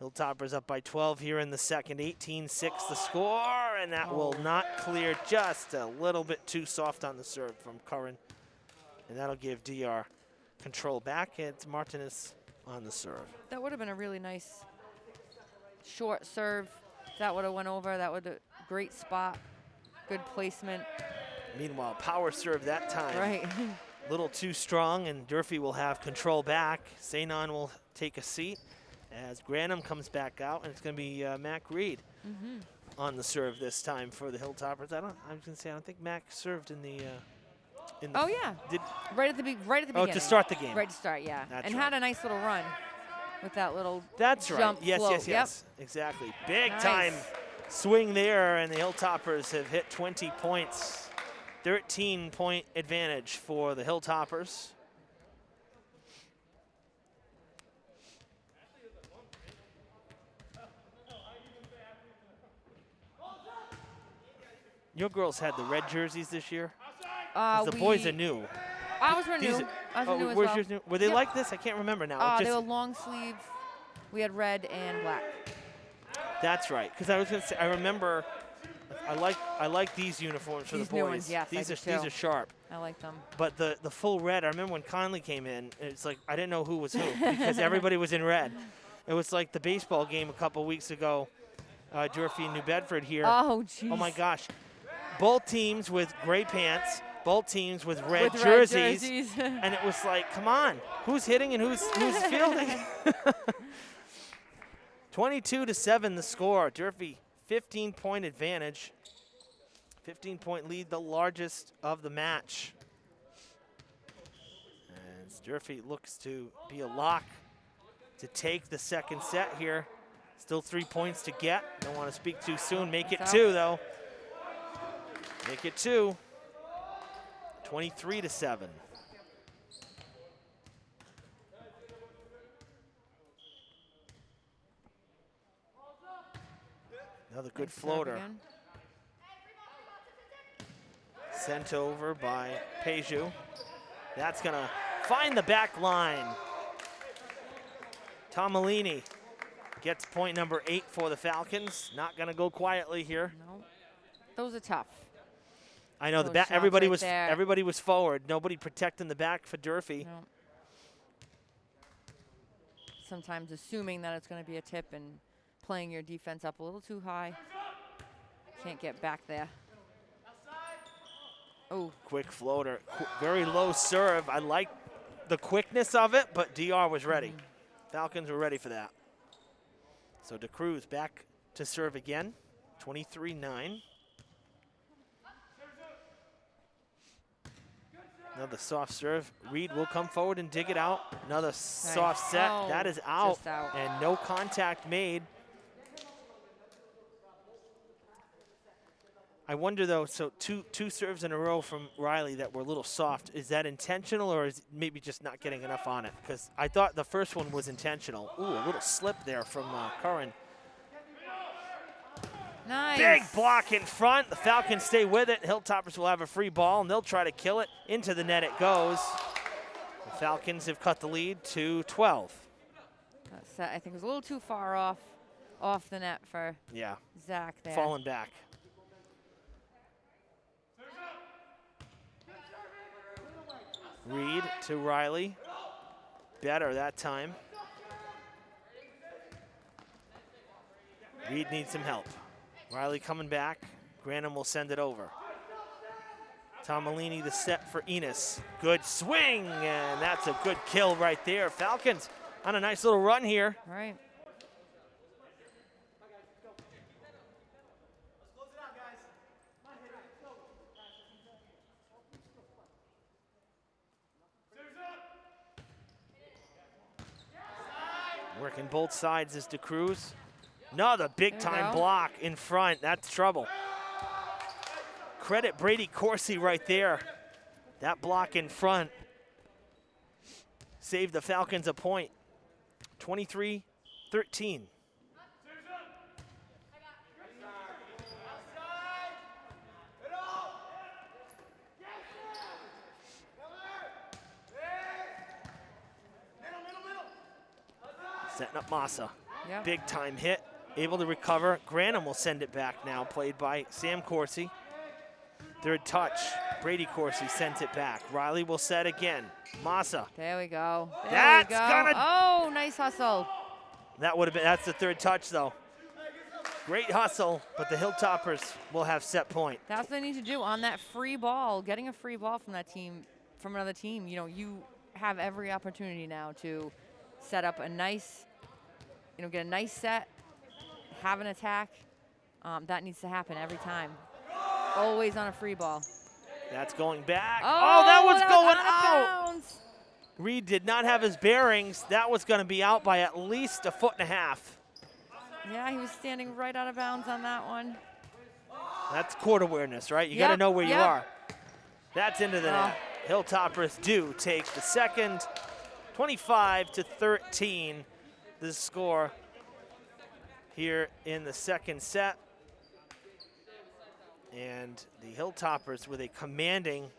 Hilltoppers up by 12 here in the second, 18-6 the score, and that will not clear, just a little bit too soft on the serve from Curran. And that'll give DR control back. It's Martinez on the serve.
That would have been a really nice short serve. That would have went over. That would have great spot, good placement.
Meanwhile, power serve that time.
Right.
Little too strong, and Durfee will have control back. Sainon will take a seat as Granum comes back out, and it's going to be Mac Reed on the serve this time for the Hilltoppers. I was going to say, I don't think Mac served in the.
Oh yeah.
Did,
right at the beginning.
Oh, to start the game.
Right to start, yeah.
That's
and
right.
had a nice little run with that little
That's right.
jump
Yes,
float.
yes. Exactly. Big
Nice.
time swing there, and the Hilltoppers have hit 20 points. 13-point advantage for the Hilltoppers. Your girls had the red jerseys this year? 'Cause the boys are new.
Ours were
These
new.
are-
Ours were new as
where's
well.
yours new? Were they
Yep.
like this? I can't remember now. It
They were
just-
long sleeve. We had red and black.
That's right. Because I was going to say, I remember, I like these uniforms for
These
the
new
boys.
ones, yes, I
these
do
are
too.
sharp.
I like them.
But the full red, I remember when Conley came in, it's like I didn't know who was who because everybody was in red. It was like the baseball game a couple weeks ago, Durfee and New Bedford here.
Oh, jeez.
Oh my gosh. Both teams with gray pants, both teams with red
With
jerseys.
red jerseys.
And it was like, come on, who's hitting and who's fielding? 22-7 the score. Durfee 15-point advantage. 15-point lead, the largest of the match. As Durfee looks to be a lock to take the second set here. Still 3 points to get. Don't want to speak too soon. Make it 2, though. Make it 2. 23-7. Another good floater. Sent over by Peju. That's going to find the back line. Tomalini gets point number 8 for the Falcons. Not going to go quietly here.
No. Those are tough.
I know
Those
the back.
shots
Everybody
right
was
there.
everybody was forward. Nobody protecting the back for Durfee.
No. Sometimes assuming that it's going to be a tip and playing your defense up a little too high. Can't get back there. Oh,
Quick floater, very low serve. I like the quickness of it, but DR was ready. Falcons were ready for that. So DeCruz back to serve again, 23-9. Another soft serve. Reed will come forward and dig it out. Another soft set.
Oh,
that is out,
just out.
and no contact made. I wonder though, so two serves in a row from Riley that were a little soft. Is that intentional or is maybe just not getting enough on it? Because I thought the first one was intentional. Ooh, a little slip there from Curran.
nice.
Big block in front. The Falcons stay with it. Hilltoppers will have a free ball and they'll try to kill it. Into the net it goes. The Falcons have cut the lead to 12.
That set, I think, was a little too far off the net for
Yeah,
Zach there.
falling back. Reed to Riley. Better that time. Reed needs some help. Riley coming back. Granum will send it over. Tomalini the set for Enos. Good swing, and that's a good kill right there. Falcons on a nice little run here.
All right.
Working both sides is DeCruz. Another big
There you
time
go.
block in front. That's trouble. Credit Brady Corsi right there. That block in front saved the Falcons a point. 23-13. Setting up Massa.
Yep.
Big time hit. Able to recover. Granum will send it back now, played by Sam Corsi. Third touch. Brady Corsi sends it back. Riley will set again. Massa.
There we go. There
That's
we go.
gonna-
Oh, nice hustle.
That would have been, that's the third touch though. Great hustle, but the Hilltoppers will have set point.
That's what they need to do on that free ball. Getting a free ball from that team, from another team. You know, you have every opportunity now to set up a nice, get a nice set, have an attack. That needs to happen every time. Always on a free ball.
That's going back.
Oh,
that was
that
going
out
out.
of bounds.
Reed did not have his bearings. That was going to be out by at least 1.5 feet.
Yeah, he was standing right out of bounds on that one.
That's court awareness, right? You got to
Yep,
know where you
yep.
are. That's into the
Oh.
net. Hilltoppers do take the second. 25-13, the score here in the second set. And the Hilltoppers with a commanding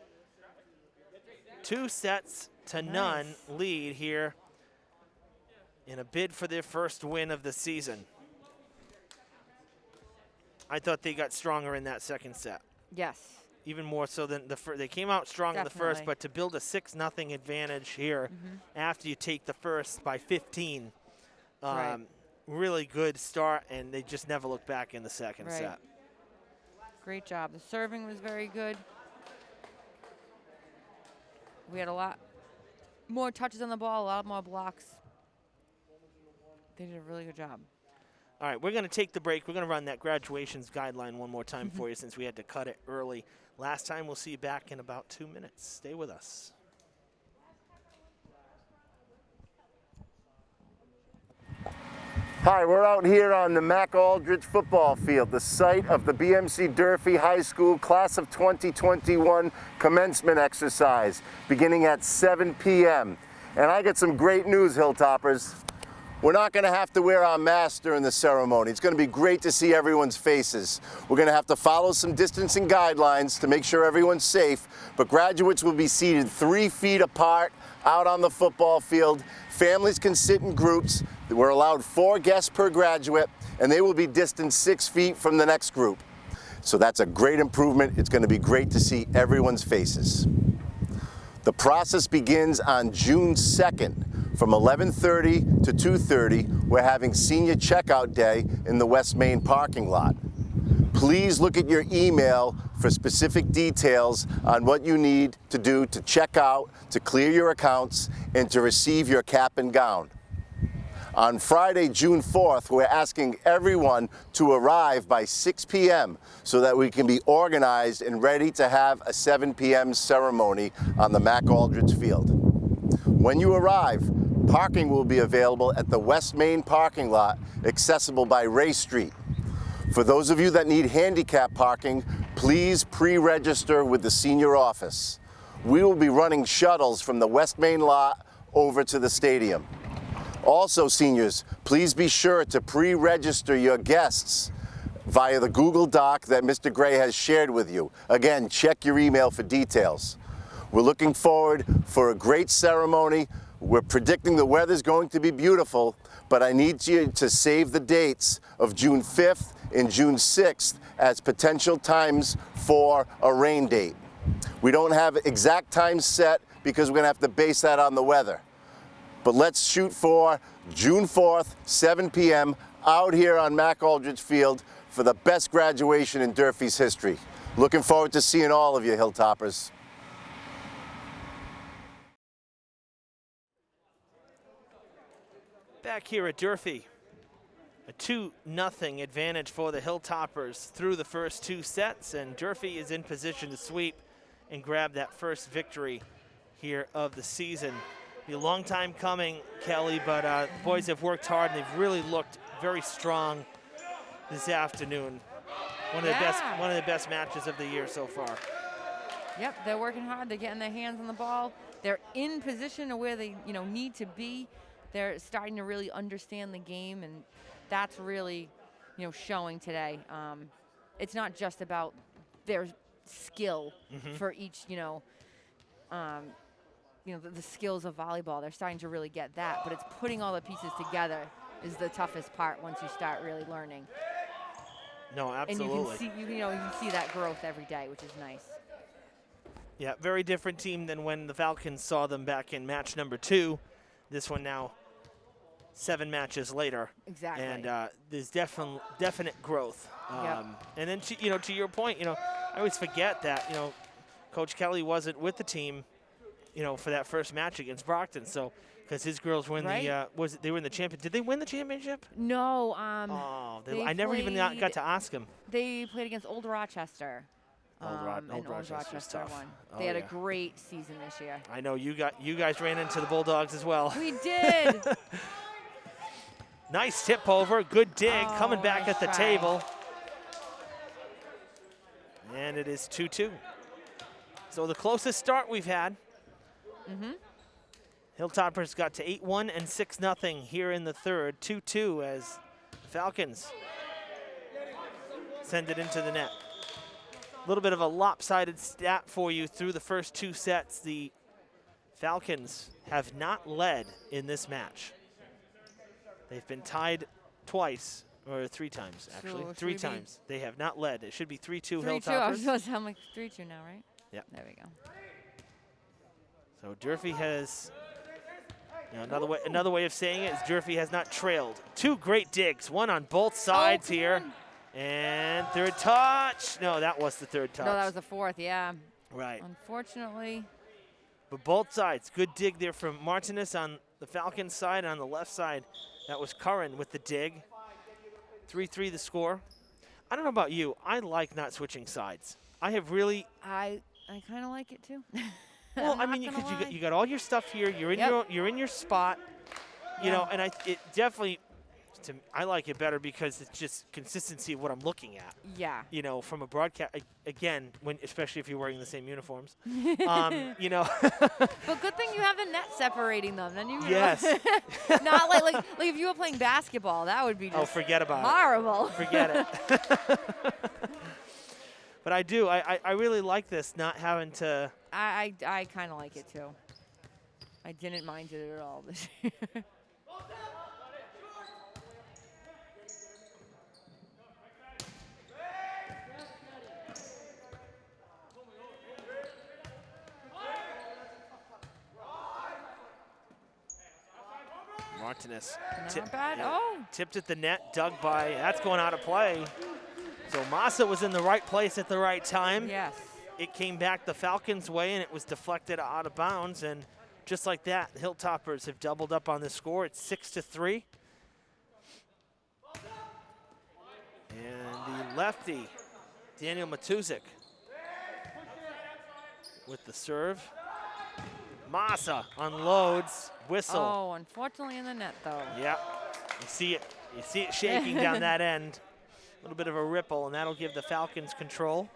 2-0 lead here in a bid for their first win of the season. I thought they got stronger in that second set.
Yes.
Even more so than the first. They came out strong in the first,
Definitely.
but to build a 6-0 advantage here after you take the first by 15,
Right.
really good start, and they just never looked back in the second
Right.
set.
Great job. The serving was very good. We had a lot more touches on the ball, a lot more blocks. They did a really good job.
All right, we're going to take the break. We're going to run that graduations guideline one more time for you since we had to cut it early last time. We'll see you back in about 2 minutes. Stay with us.
Hi, we're out here on the Mac Aldridge football field, the site of the BMC Durfee High School Class of 2021 commencement exercise, beginning at 7 p.m. And I got some great news, Hilltoppers. We're not going to have to wear our masks during the ceremony. It's going to be great to see everyone's faces. We're going to have to follow some distancing guidelines to make sure everyone's safe, but graduates will be seated 3 feet apart out on the football field. Families can sit in groups. We're allowed 4 guests per graduate, and they will be distanced 6 feet from the next group. So that's a great improvement. It's going to be great to see everyone's faces. The process begins on June 2nd. From 11:30 to 2:30, we're having senior checkout day in the West Main parking lot. Please look at your email for specific details on what you need to do to check out, to clear your accounts, and to receive your cap and gown. On Friday, June 4th, we're asking everyone to arrive by 6 p.m. so that we can be organized and ready to have a 7 p.m. ceremony on the Mac Aldridge field. When you arrive, parking will be available at the West Main parking lot, accessible by Ray Street. For those of you that need handicap parking, please pre-register with the senior office. We will be running shuttles from the West Main lot over to the stadium. Also, seniors, please be sure to pre-register your guests via the Google Doc that Mr. Gray has shared with you. Again, check your email for details. We're looking forward for a great ceremony. We're predicting the weather's going to be beautiful, but I need you to save the dates of June 5th and June 6th as potential times for a rain date. We don't have exact times set because we're going to have to base that on the weather. But let's shoot for June 4th, 7 p.m. out here on Mac Aldridge Field for the best graduation in Durfee's history. Looking forward to seeing all of you, Hilltoppers.
Back here at Durfee, a 2-0 advantage for the Hilltoppers through the first 2 sets, and Durfee is in position to sweep and grab that first victory here of the season. Be a long time coming, Kelly, but the boys have worked hard and they've really looked very strong this afternoon. One of the best matches of the year so far.
Yep, they're working hard. They're getting their hands on the ball. They're in position to where they need to be. They're starting to really understand the game, and that's really showing today. It's not just about their skill for each the skills of volleyball. They're starting to really get that, but it's putting all the pieces together is the toughest part once you start really learning.
No, absolutely.
And you can see that growth every day, which is nice.
Yeah, very different team than when the Falcons saw them back in match number 2. This one now 7 matches later.
Exactly.
And there's definite growth.
Yep.
And then to your point, I always forget that Coach Kelly wasn't with the team, for that first match against Brockton. So because his girls were in they were in the champion. Did they win the championship?
No.
I never even got to ask him.
They played against Old Rochester.
Old Rochester
won. They had a great season this year.
I know you guys ran into the Bulldogs as well.
We did.
Nice tip over, good dig, coming back at the table. And it is 2-2. So the closest start we've had. Hilltoppers got to 8-1 and 6-0 here in the third. 2-2 as the Falcons send it into the net. A little bit of a lopsided stat for you through the first 2 sets. The Falcons have not led in this match. They've been tied twice, or 3 times, actually.
So
3 times. They have not led. It should be 3-2 Hilltoppers.
3-2. I was supposed to sound like 3-2 now, right?
Yep.
There we go.
So Durfee has, another way of saying it is Durfee has not trailed. 2 great digs, one on both sides here. And third touch. No, that was the third touch.
No, that was the fourth, yeah.
Right.
Unfortunately,
But both sides, good dig there from Martinez on the Falcons side. On the left side, that was Curran with the dig. 3-3 the score. I don't know about you. I like not switching sides. I have really.
I kind of like it too.
Well,
I'm
I
not
mean,
gonna lie.
you got all your stuff here. You're in
Yep.
you're in your spot. You know, and it definitely. I like it better because it's just consistency of what I'm looking at.
Yeah.
You know, from a broadcast, again, especially if you're wearing the same uniforms. You know.
But good thing you have the net separating them. Then you.
Yes.
Not like if you were playing basketball, that would be just
forget about
horrible.
it. Forget it. But I do. I really like this, not having to.
I kind of like it too. I didn't mind it at all this year.
Martinez.
Not bad. Oh.
Tipped at the net, dug by. That's going out of play. So Massa was in the right place at the right time.
Yes.
It came back the Falcons' way, and it was deflected out of bounds. And just like that, the Hilltoppers have doubled up on the score. It's 6-3. And the lefty, Daniel Matuzik, with the serve. Massa unloads, whistle.
Oh, unfortunately in the net though.
Yeah, you see it shaking down that end. A little bit of a ripple, and that'll give the Falcons control.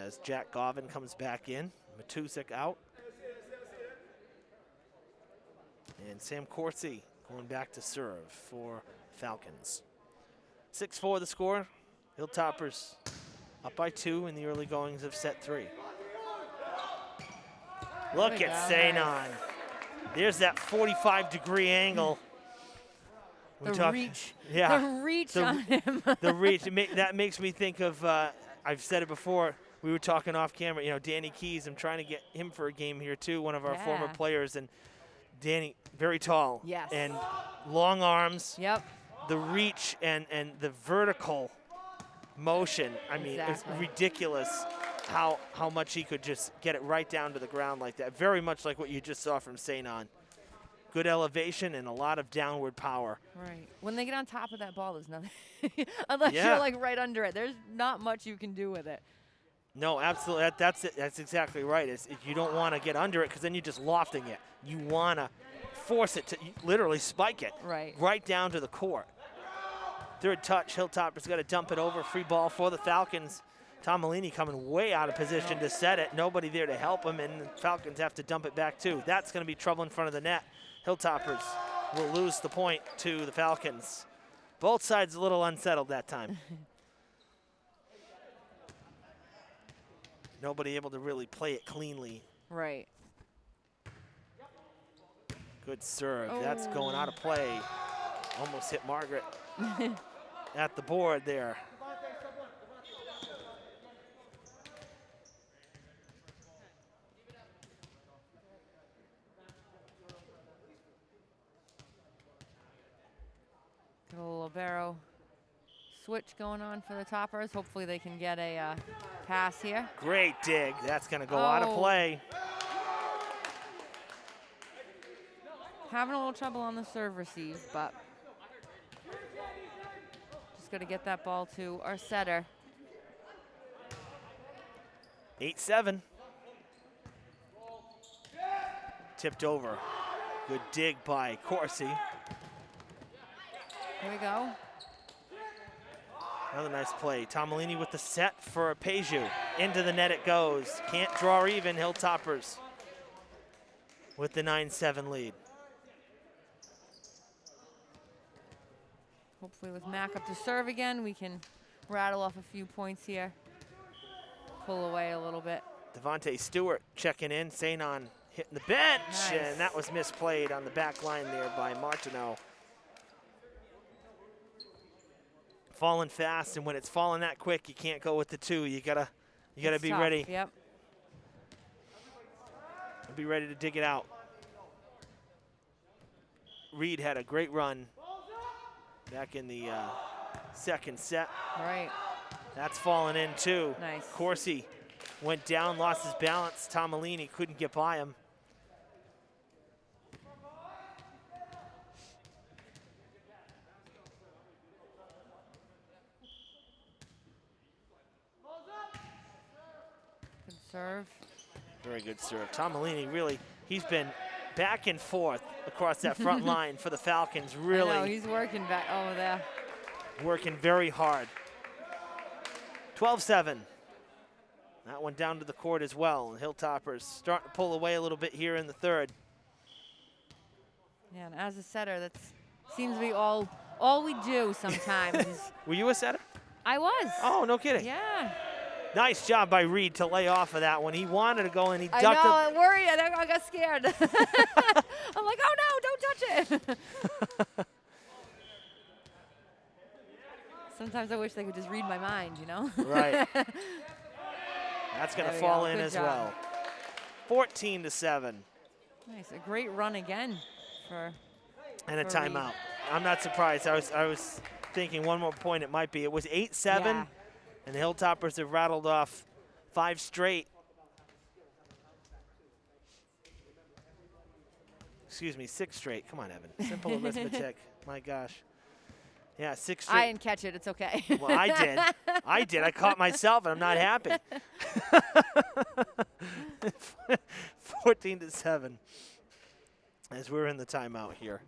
As Jack Govin comes back in, Matuzik out. And Sam Corsi going back to serve for Falcons. 6-4 the score. Hilltoppers up by 2 in the early goings of set 3. Look at Sainon. There's that 45-degree angle.
The reach.
Yeah.
The reach on him.
The reach. That makes me think of, I've said it before, we were talking off camera, you know, Danny Keys. I'm trying to get him for a game here too, one of our former players. And Danny, very tall.
Yes.
And long arms.
Yep.
The reach and the vertical motion. I mean, it's ridiculous. How much he could just get it right down to the ground like that. Very much like what you just saw from Sainon. Good elevation and a lot of downward power.
Right. When they get on top of that ball, there's nothing. Unless you're like right under it. There's not much you can do with it.
No, absolutely. That's it. That's exactly right. You don't want to get under it because then you're just lofting it. You want to force it to literally spike it. Right down to the court. Third touch, Hilltopper's got to dump it over. Free ball for the Falcons. Tom Malini coming way out of position to set it. Nobody there to help him, and the Falcons have to dump it back too. That's going to be trouble in front of the net. Hilltoppers will lose the point to the Falcons. Both sides a little unsettled that time. Nobody able to really play it cleanly.
Right.
Good serve. That's going out of play. Almost hit Margaret at the board there.
Got a little libero switch going on for the Toppers. Hopefully they can get a pass here.
Great dig. That's going to go out of play.
Having a little trouble on the serve receive, but just got to get that ball to our setter.
8-7. Tipped over. Good dig by Corsi.
Here we go.
Another nice play. Tomalini with the set for Peju. Into the net it goes. Can't draw even. Hilltoppers with the 9-7 lead.
Hopefully with Mac up to serve again, we can rattle off a few points here. Pull away a little bit.
Devontae Stewart checking in. Sainon hitting the bench.
Nice.
And that was misplayed on the back line there by Martineau. Falling fast, and when it's falling that quick, you can't go with the 2. You gotta be
tough.
ready.
Yep.
Be ready to dig it out. Reed had a great run back in the second set.
Right.
That's falling in too.
Nice.
Corsi went down, lost his balance. Tomalini couldn't get by him.
Good serve.
Very good serve. Tomalini really, he's been back and forth across that front line for the Falcons. Really.
I know, he's working back over there.
Working very hard. 12-7. That one down to the court as well. And Hilltoppers starting to pull away a little bit here in the third.
Yeah, and as a setter, that seems to be all we do sometimes.
Were you a setter?
I was.
Oh, no kidding.
Yeah.
Nice job by Reed to lay off of that one. He wanted to go and he ducked
I know,
it.
I worried. I got scared. I'm like, oh no, don't touch it. Sometimes I wish they could just read my mind, you know?
Right. That's going to fall in
Good
as
job.
well. 14-7.
Nice, a great run again for.
And a
for Reed.
timeout. I'm not surprised. I was thinking one more point it might be. It was 8-7,
Yeah.
and the Hilltoppers have rattled off 5 straight. Excuse me, 6 straight. Come on, Evan. Simple arithmetic. My gosh. Yeah, 6 straight.
I didn't catch it. It's okay.
Well, I did. I did. I caught myself, and I'm not happy. 14-7 as we're in the timeout here.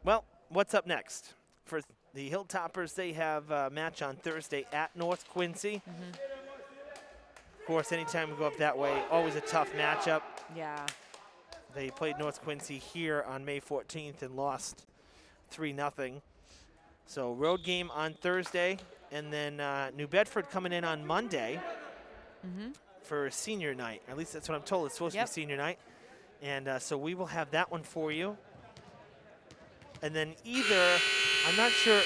Well, what's up next? For the Hilltoppers, they have a match on Thursday at North Quincy. Of course, anytime we go up that way, always a tough matchup.
Yeah.
They played North Quincy here on May 14th and lost 3-0. So road game on Thursday, and then New Bedford coming in on Monday for senior night. At least that's what I'm told. It's supposed to be senior night. And so we will have that one for you. And then either, I'm not sure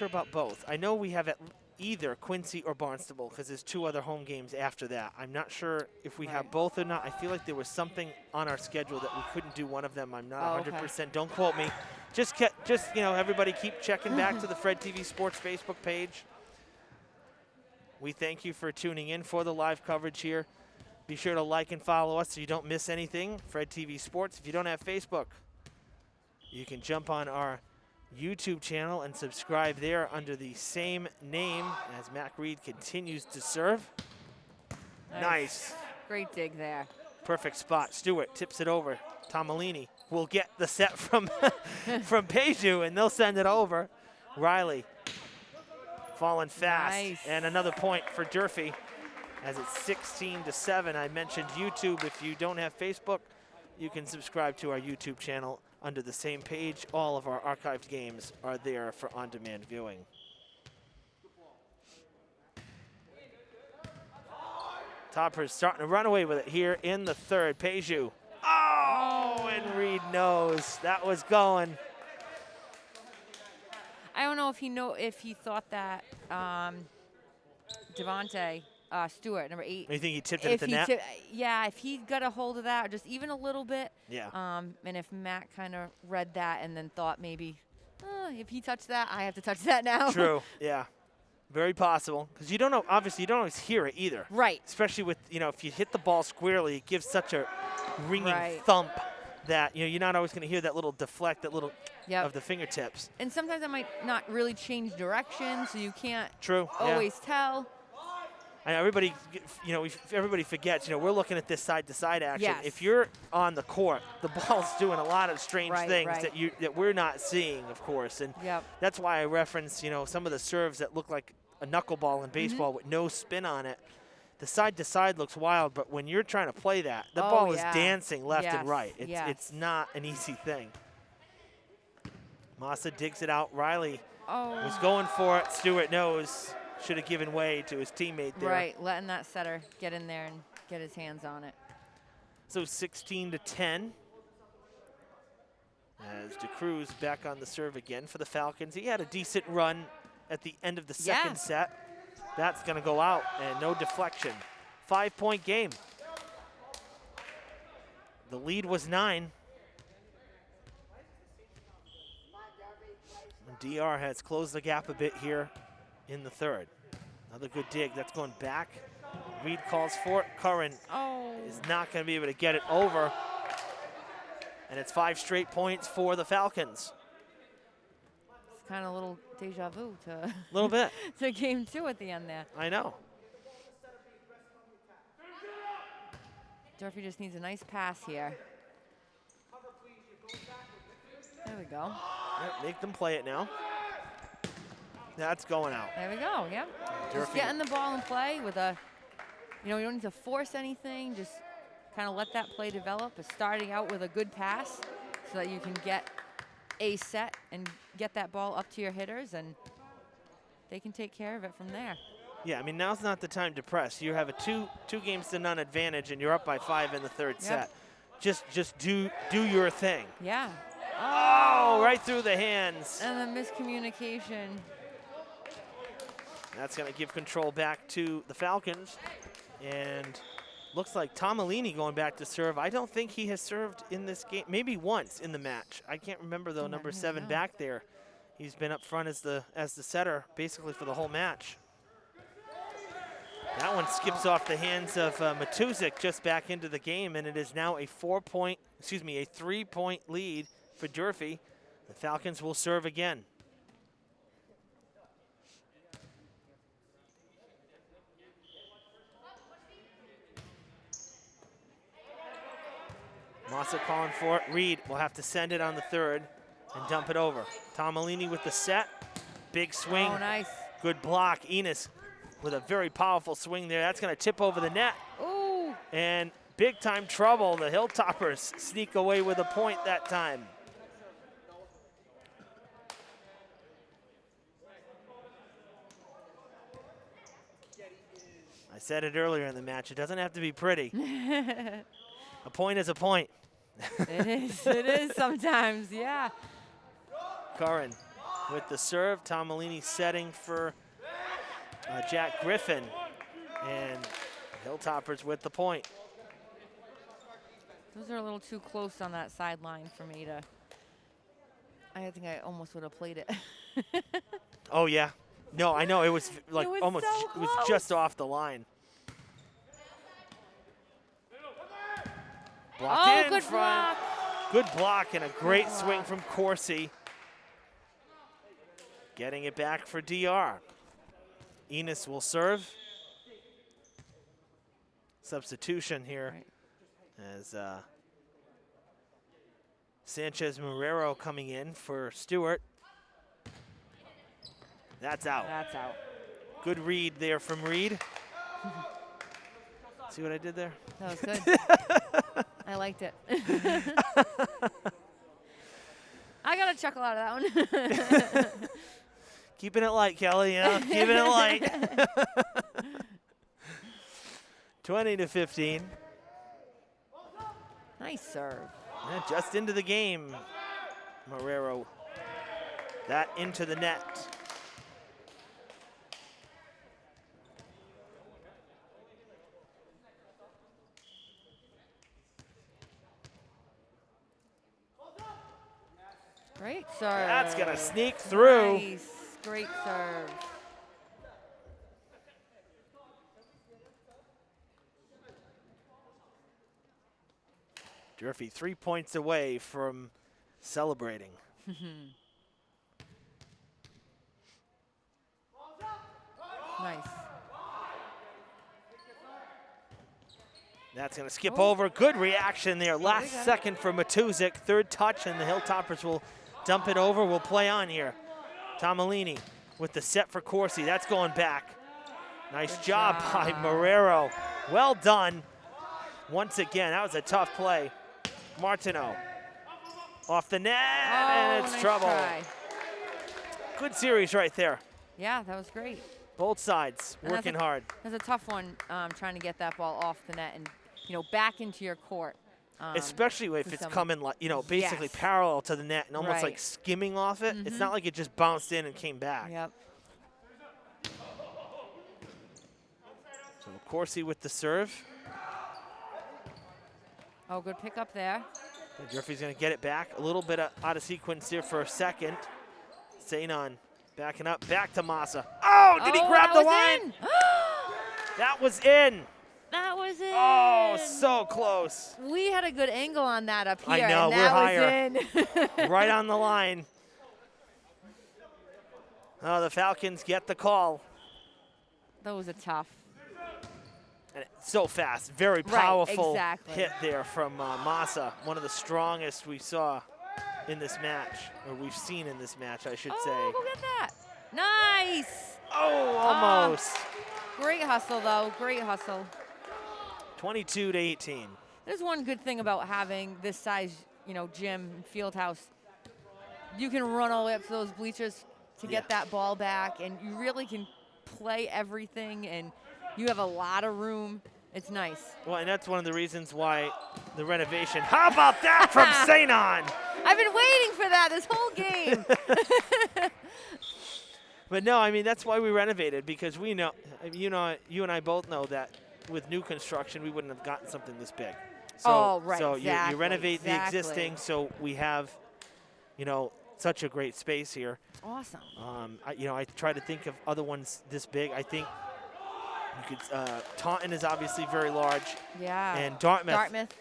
about both. I know we have either Quincy or Barnstable because there's 2 other home games after that. I'm not sure if we have both or not. I feel like there was something on our schedule that we couldn't do one of them. I'm not 100%. Don't quote me. Just you know, everybody keep checking back to the Fred TV Sports Facebook page. We thank you for tuning in for the live coverage here. Be sure to like and follow us so you don't miss anything. Fred TV Sports. If you don't have Facebook, you can jump on our YouTube channel and subscribe there under the same name as Mac Reed continues to serve. Nice.
Great dig there.
Perfect spot. Stewart tips it over. Tomalini will get the set from from Peju, and they'll send it over. Riley falling fast.
Nice.
And another point for Durfee as it's 16-7. I mentioned YouTube. If you don't have Facebook, you can subscribe to our YouTube channel under the same page. All of our archived games are there for on-demand viewing. Toppers starting to run away with it here in the third. Peju. Oh, and Reed knows that was going.
I don't know if he thought that Devontae Stewart, number 8.
You think he tipped it at the net?
Yeah, if he got a hold of that, or just even a little bit.
Yeah.
And if Matt kind of read that and then thought maybe, if he touched that, I have to touch that now.
True. Yeah. Very possible. Because you don't know, obviously, you don't always hear it either.
Right.
Especially with, if you hit the ball squarely, it gives such a ringing
Right.
thump that, you're not always going to hear that little deflect, that little
Yep.
of the fingertips.
And sometimes I might not really change direction, so you can't
True.
always tell.
And everybody, everybody forgets, we're looking at this side-to-side action.
Yes.
If you're on the court, the ball's doing a lot of strange
Right,
things
right.
that we're not seeing, of course. And
Yep.
that's why I reference, some of the serves that look like a knuckleball in baseball with no spin on it. The side-to-side looks wild, but when you're trying to play that, the ball is dancing left and right. It's not an easy thing. Massa digs it out. Riley was going for it. Stewart knows. Should have given way to his teammate there.
Right, letting that setter get in there and get his hands on it.
So 16-10. As DeCruz back on the serve again for the Falcons. He had a decent run at the end of the second set. That's going to go out, and no deflection. 5-point game. The lead was 9. DR has closed the gap a bit here in the third. Another good dig. That's going back. Reed calls for it. Curran is not going to be able to get it over. And it's 5 straight points for the Falcons.
It's kind of a little deja vu to
A little bit.
to game 2 at the end there.
I know.
Durfee just needs a nice pass here. There we go.
Yep, make them play it now. That's going out.
There we go, yep. Just
Durfee.
getting the ball in play with a, you don't need to force anything, just kind of let that play develop. But starting out with a good pass so that you can get a set and get that ball up to your hitters, and they can take care of it from there.
Yeah, I mean, now's not the time to press. You have a two games to none advantage, and you're up by 5 in the 3rd set. Just do your thing.
Yeah.
Oh, right through the hands.
And the miscommunication.
That's going to give control back to the Falcons. And looks like Tomalini going back to serve. I don't think he has served in this game. Maybe once in the match. I can't remember, though, number 7 back there. He's been up front as the setter basically for the whole match. That one skips off the hands of Matuzik just back into the game, and it is now a 3-point lead for Durfee. The Falcons will serve again. Massa calling for it. Reed will have to send it on the 3rd and dump it over. Tomalini with the set. Big swing.
Oh, nice.
Good block. Enos with a very powerful swing there. That's going to tip over the net.
Ooh.
And big time trouble. The Hilltoppers sneak away with a point that time. I said it earlier in the match. It doesn't have to be pretty. A point is a point.
It is sometimes, yeah.
Curran with the serve. Tomalini setting for Jack Griffin. And Hilltoppers with the point.
Those are a little too close on that sideline for me to. I think I almost would have played it.
Oh, yeah. No, I know. It was like
It was
almost,
so
it was
close.
just off the line. Blocked
Oh,
in
good
front.
block.
Good block and a great
block.
swing from Corsi. Getting it back for DR. Enos will serve. Substitution here as Sanchez Marrero coming in for Stewart. That's out.
That's out.
Good read there from Reed. See what I did there?
That was good. I liked it. I got a chuckle out of that one.
Keeping it light, Kelly, you know, keeping it light. 20-15.
Nice serve.
Yeah, just into the game, Marrero. That into the net.
Great serve.
That's going to sneak through.
Nice. Great serve.
Durfee 3 points away from celebrating.
Nice.
That's going to skip over. Good reaction there. Last
got it.
second for Matuzik. 3rd touch, and the Hilltoppers will dump it over. We'll play on here. Tomalini with the set for Corsi. That's going back. Nice job by Marrero. Well done. Once again, that was a tough play. Martineau off the net, and it's
nice
trouble.
try.
Good series right there.
Yeah, that was great.
Both sides
And that's
working
a-
hard.
That's a tough one, trying to get that ball off the net and, back into your court.
Especially if
to
it's
someone.
coming, like, basically
Yes.
parallel to the net and almost like
Right.
skimming off it. It's not like it just bounced in and came back.
Yep.
So Corsi with the serve.
Oh, good pickup there.
And Durfee's going to get it back. A little bit out of sequence here for a second. Staying on Backing up, back to Massa. Oh, did he grab the line? That was in.
That was it.
Oh, so close.
We had a good angle on that up here.
I know,
and
we're
that
higher.
Was in.
Right on the line. Oh, the Falcons get the call.
That was a tough.
And so fast, very powerful
exactly.
hit there from Massa, one of the strongest we saw in this match, or we've seen in this match, I should say.
Oh, look at that. Nice.
Oh, almost.
Great hustle, though. Great hustle.
22-18.
There's one good thing about having this size, gym and field house. You can run all the way up to those bleachers to get that ball back, and you really can play everything, and you have a lot of room. It's nice.
Well, and that's one of the reasons why the renovation. How about that from Sanon?
I've been waiting for that this whole game.
But no, I mean, that's why we renovated, because we know, you and I both know that with new construction, we wouldn't have gotten something this big. So, So
exactly,
you renovate the existing, so we have, such a great space here.
Awesome.
I try to think of other ones this big. I think you could, Taunton is obviously very large.
Yeah.
And Dartmouth.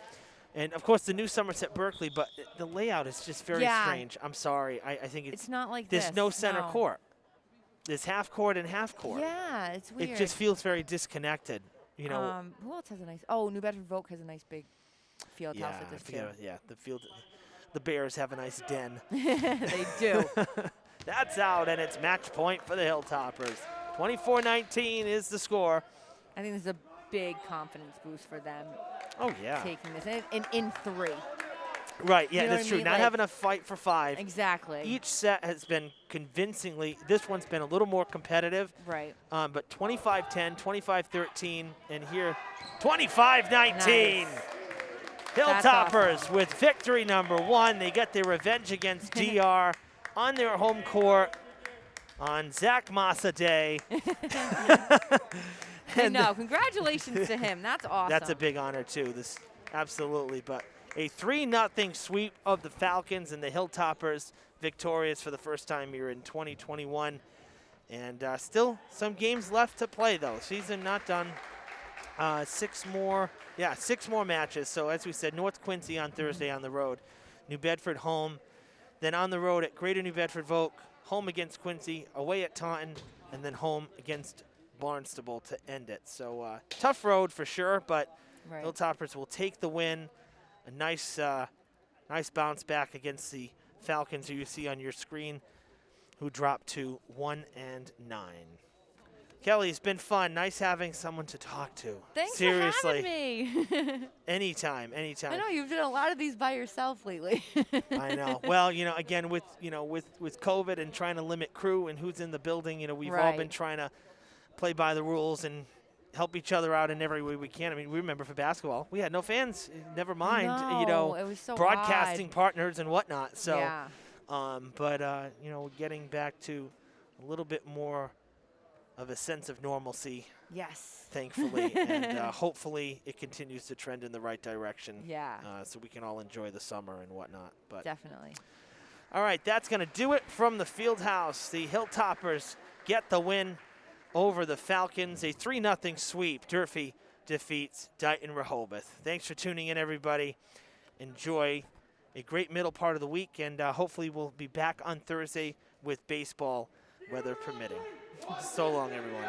And, of course, the new Somerset Berkeley, but the layout is just very strange. I'm sorry. I think it's
not like
there's
this.
no center court. There's half court and half court.
Yeah, it's weird.
It just feels very disconnected.
Who else has a nice? Oh, New Bedford Vogue has a nice big field house at this too.
Yeah, the field. The Bears have a nice den.
They do.
That's out, and it's match point for the Hilltoppers. 24-19 is the score.
I think this is a big confidence boost for them.
Oh yeah.
Taking this and in 3.
Right. Yeah,
You know
that's
what I
true.
mean?
Not
Like,
having a fight for 5.
Exactly.
Each set has been convincingly. This one's been a little more competitive.
Right.
But 25-10, 25-13, and here 25-19.
Nice.
Hilltoppers
awesome.
with victory number 1. They get their revenge against DR on their home court on Zach Massa Day.
No, congratulations to him. That's awesome.
That's a big honor too. This absolutely, but a 3-0 sweep of the Falcons, and the Hilltoppers victorious for the first time here in 2021. And still some games left to play though. Season not done. 6 more matches. So as we said, North Quincy on Thursday on the road, New Bedford home, then on the road at Greater New Bedford Vogue, home against Quincy, away at Taunton, and then home against Barnstable to end it. So tough road for sure, but Hilltoppers will take the win. A nice bounce back against the Falcons, who you see on your screen, who dropped to 1-9. Kelly, it's been fun. Nice having someone to talk to.
Thanks
Seriously.
for having me.
Anytime.
I know you've done a lot of these by yourself lately.
I know. Well, again, with COVID and trying to limit crew and who's in the building, we've all been trying to play by the rules and help each other out in every way we can. I mean, we remember for basketball, we had no fans. Never mind,
it was so
broadcasting
odd.
Partners and whatnot. So,
yeah.
getting back to a little bit more of a sense of normalcy.
Yes.
Thankfully, and hopefully it continues to trend in the right direction.
Yeah.
So we can all enjoy the summer and whatnot. But
definitely.
All right, that's going to do it from the field house. The Hilltoppers get the win over the Falcons. A 3-0 sweep. Durfee defeats Dighton-Rehoboth. Thanks for tuning in, everybody. Enjoy a great middle part of the week, and hopefully we'll be back on Thursday with baseball, weather permitting. So long, everyone.